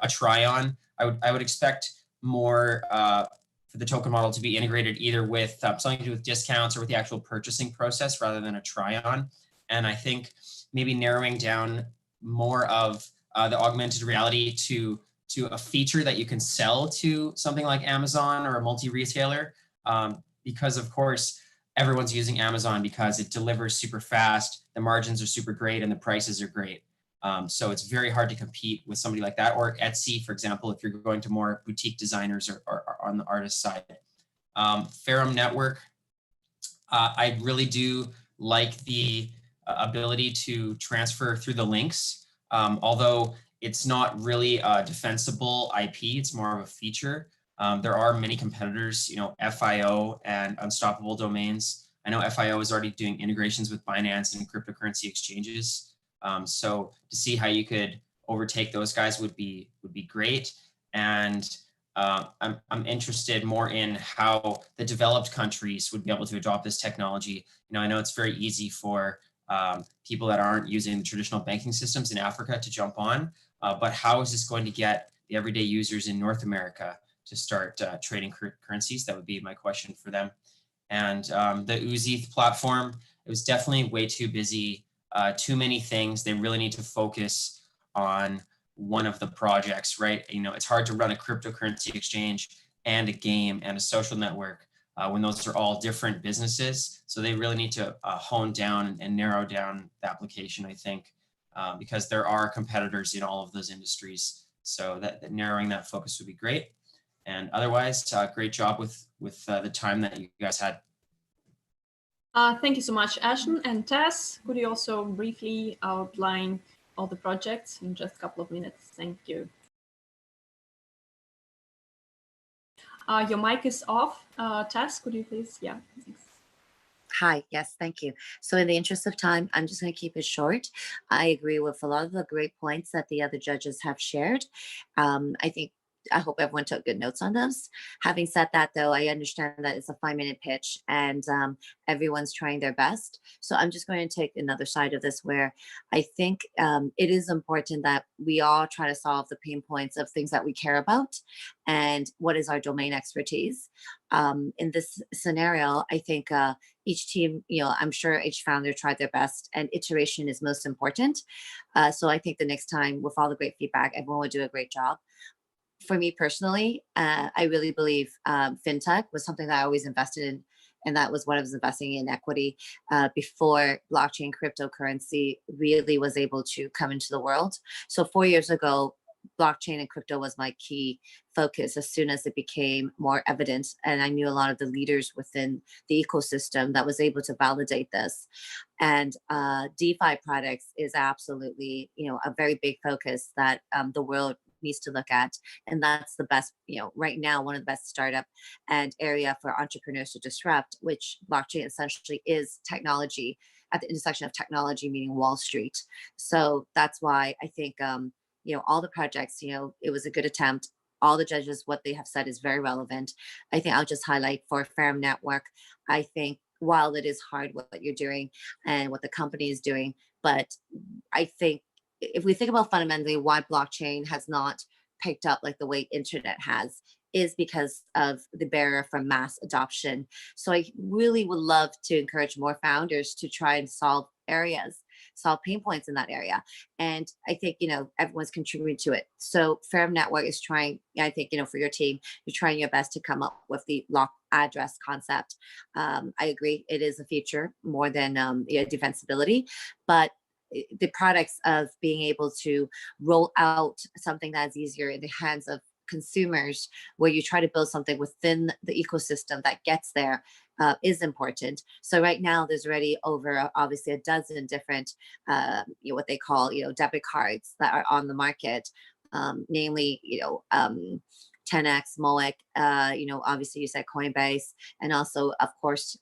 try-on, I would expect more for the token model to be integrated either with something to do with discounts or with the actual purchasing process rather than a try-on. And I think maybe narrowing down more of the augmented reality to a feature that you can sell to something like Amazon or a multi-retailer, because of course, everyone's using Amazon because it delivers super fast, the margins are super great, and the prices are great. So it's very hard to compete with somebody like that, or Etsy, for example, if you're going to more boutique designers or on the artist side. Ferrum Network, I really do like the ability to transfer through the links, although it's not really a defensible IP, it's more of a feature. There are many competitors, FIO and Unstoppable Domains. I know FIO is already doing integrations with Binance and cryptocurrency exchanges. So to see how you could overtake those guys would be great. And I'm interested more in how the developed countries would be able to adopt this technology. I know it's very easy for people that aren't using the traditional banking systems in Africa to jump on, but how is this going to get the everyday users in North America to start trading currencies? That would be my question for them. And the Uzith platform, it was definitely way too busy, too many things. They really need to focus on one of the projects, right? It's hard to run a cryptocurrency exchange and a game and a social network when those are all different businesses. So they really need to hone down and narrow down the application, I think, because there are competitors in all of those industries. So that narrowing that focus would be great. And otherwise, great job with the time that you guys had. Thank you so much, Ashton. And Tess, could you also briefly outline all the projects in just a couple of minutes? Thank you. Your mic is off. Tess, could you please? Yeah, thanks. Hi, yes, thank you. So in the interest of time, I'm just going to keep it short. I agree with a lot of the great points that the other judges have shared. I think I hope everyone took good notes on those. Having said that, though, I understand that it's a 5-minute pitch and everyone's trying their best. So I'm just going to take another side of this where I think it is important that we all try to solve the pain points of things that we care about and what is our domain expertise. In this scenario, I think each team, I'm sure each founder tried their best, and iteration is most important. So I think the next time, with all the great feedback, everyone will do a great job. For me personally, I really believe fintech was something that I always invested in, and that was what I was investing in equity before blockchain cryptocurrency really was able to come into the world. So 4 years ago, blockchain and crypto was my key focus as soon as it became more evident, and I knew a lot of the leaders within the ecosystem that was able to validate this. And DeFi products is absolutely, a very big focus that the world needs to look at, and that's the best, right now, one of the best startup and area for entrepreneurs to disrupt, which blockchain essentially is technology at the intersection of technology, meaning Wall Street. So that's why I think all the projects, it was a good attempt. All the judges, what they have said is very relevant. I think I'll just highlight for Ferrum Network. I think while it is hard what you're doing and what the company is doing, but I think if we think about fundamentally why blockchain has not picked up like the way internet has, is because of the barrier for mass adoption. So I really would love to encourage more founders to try and solve pain points in that area. And I think, everyone's contributing to it. So Ferrum Network is trying, I think, for your team, you're trying your best to come up with the lock address concept. I agree, it is a feature more than defensibility, but the products of being able to roll out something that's easier in the hands of consumers, where you try to build something within the ecosystem that gets there, is important. So right now there's already over obviously a dozen different what they call debit cards that are on the market, namely 10x, MOEC, obviously you said Coinbase, and also of course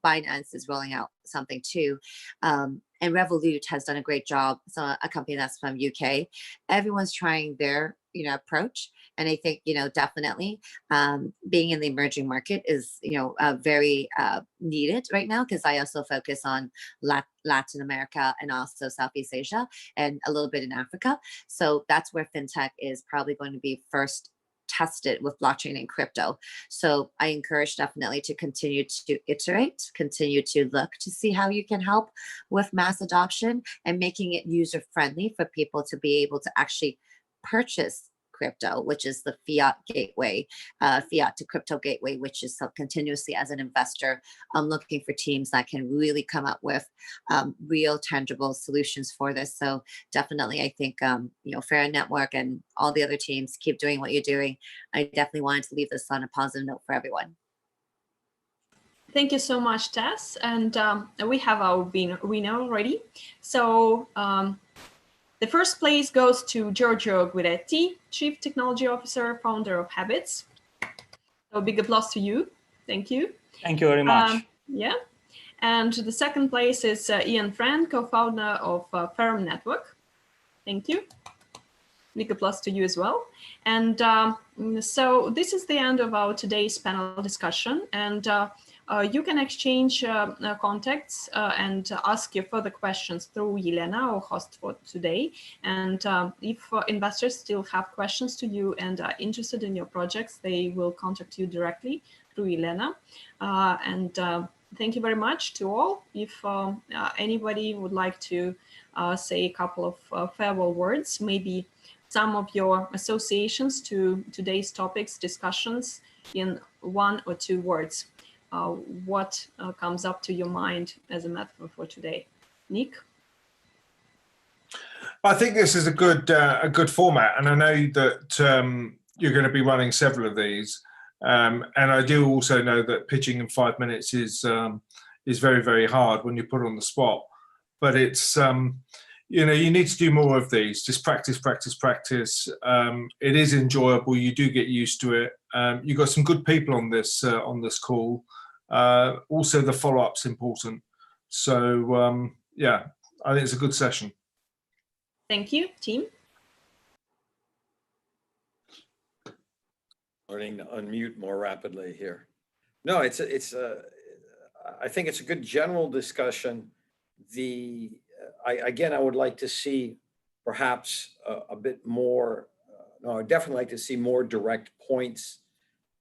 Binance is rolling out something too, and Revolut has done a great job. So a company that's from UK, everyone's trying their approach, and I think definitely being in the emerging market is very needed right now, because I also focus on Latin America and also Southeast Asia and a little bit in Africa. So that's where fintech is probably going to be first tested with blockchain and crypto. So I encourage definitely to continue to iterate, continue to look to see how you can help with mass adoption and making it user friendly for people to be able to actually purchase crypto, which is the fiat gateway, fiat to crypto gateway, which is so continuously as an investor, I'm looking for teams that can really come up with real tangible solutions for this. So definitely, I think, Ferrum Network and all the other teams, keep doing what you're doing. I definitely wanted to leave this on a positive note for everyone. Thank you so much, Tess. And we have our winner already. So the first place goes to Giorgio Guidetti, Chief Technology Officer, founder of Habits. So big applause to you. Thank you. Thank you very much. Yeah. And the second place is Ian Friend, co-founder of Ferrum Network. Thank you. Big applause to you as well. And so this is the end of our today's panel discussion. And you can exchange contacts and ask your further questions through Yelena, our host for today. And if investors still have questions to you and are interested in your projects, they will contact you directly through Yelena. Thank you very much to all. If anybody would like to say a couple of farewell words, maybe some of your associations to today's topics, discussions in 1 or 2 words. What comes up to your mind as a metaphor for today? Nick? I think this is a good format, and I know that you're going to be running several of these. And I do also know that pitching in 5 minutes is very, very hard when you're put on the spot. But it's you need to do more of these. Just practice, practice, practice. It is enjoyable. You do get used to it. You've got some good people on this call. Also, the follow-up's important. So yeah, I think it's a good session. Thank you, team. Learning to unmute more rapidly here. No, I think it's a good general discussion. Again, I would like to see perhaps a bit more, no, I'd definitely like to see more direct points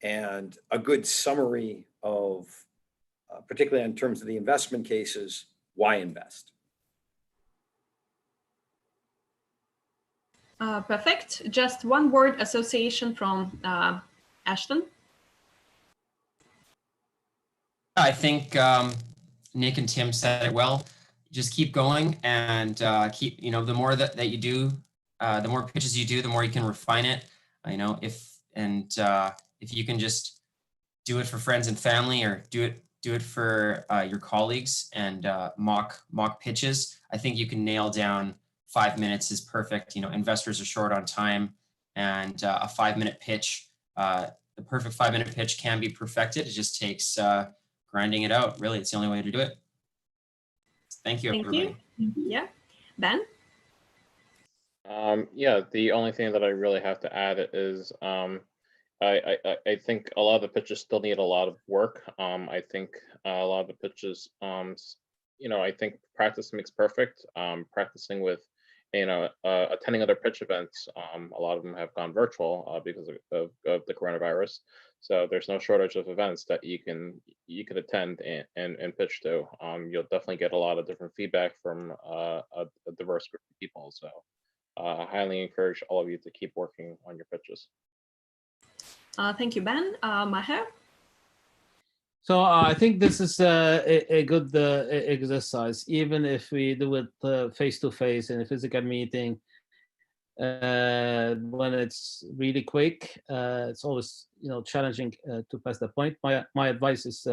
and a good summary of, particularly in terms of the investment cases, why invest? Perfect. Just one word association from Ashton. I think Nick and Tim said it well. Just keep going and keep, the more that you do, the more pitches you do, the more you can refine it. If you can just do it for friends and family, or do it for your colleagues and mock pitches, I think you can nail down 5 minutes is perfect. Investors are short on time, and a 5-minute pitch, the perfect 5-minute pitch can be perfected. It just takes grinding it out. Really, it's the only way to do it. Thank you, everybody. Thank you. Yeah, Ben? Yeah, the only thing that I really have to add is I think a lot of the pitches still need a lot of work. I think a lot of the pitches, I think practice makes perfect. Practicing with, attending other pitch events, a lot of them have gone virtual because of the coronavirus. So there's no shortage of events that you can attend and pitch to. You'll definitely get a lot of different feedback from a diverse group of people. So I highly encourage all of you to keep working on your pitches. Thank you, Ben. Maher? So I think this is a good exercise, even if we do it face-to-face in a physical meeting. When it's really quick, it's always challenging to pass the point. My advice is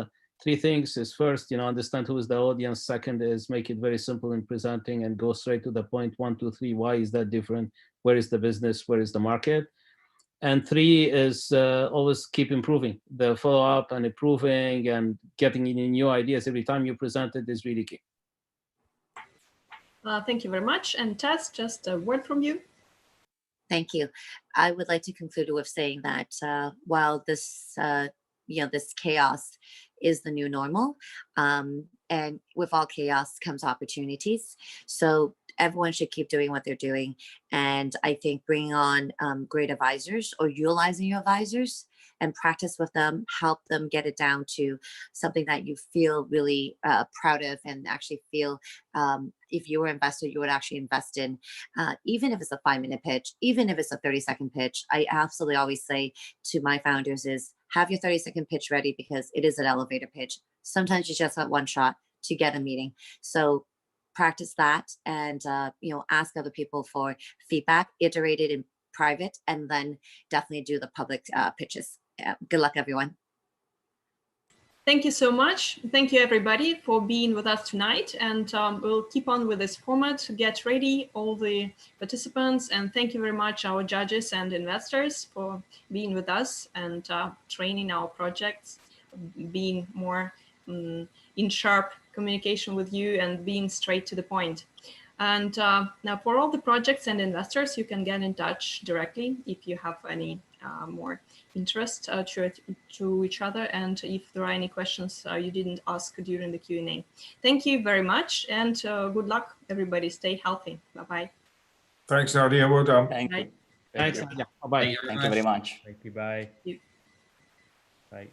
3 things. Is first, understand who is the audience. Second is make it very simple in presenting and go straight to the point. 1, 2, 3. Why is that different? Where is the business? Where is the market? And 3 is always keep improving. The follow-up and improving and getting in new ideas every time you present it is really key. Thank you very much. And Tess, just a word from you. Thank you. I would like to conclude with saying that while this, this chaos is the new normal, and with all chaos comes opportunities. So everyone should keep doing what they're doing. And I think bringing on great advisors or utilizing your advisors and practice with them, help them get it down to something that you feel really proud of and actually feel if you were an investor, you would actually invest in, even if it's a 5-minute pitch, even if it's a 30-second pitch. I absolutely always say to my founders is have your 30-second pitch ready, because it is an elevator pitch. Sometimes you just have one shot to get a meeting. So practice that and, ask other people for feedback, iterate it in private, and then definitely do the public pitches. Good luck, everyone. Thank you so much. Thank you, everybody, for being with us tonight. And we'll keep on with this format. Get ready, all the participants. And thank you very much, our judges and investors, for being with us and training our projects, being more in sharp communication with you and being straight to the point. And now for all the projects and investors, you can get in touch directly if you have any more interest to each other, and if there are any questions you didn't ask during the Q&A. Thank you very much, and good luck, everybody. Stay healthy. Bye-bye. Thanks, Nadia. Well done. Thank you. Thanks, Nadia. Bye-bye. Thank you very much. Thank you. Bye. Thank you. Bye.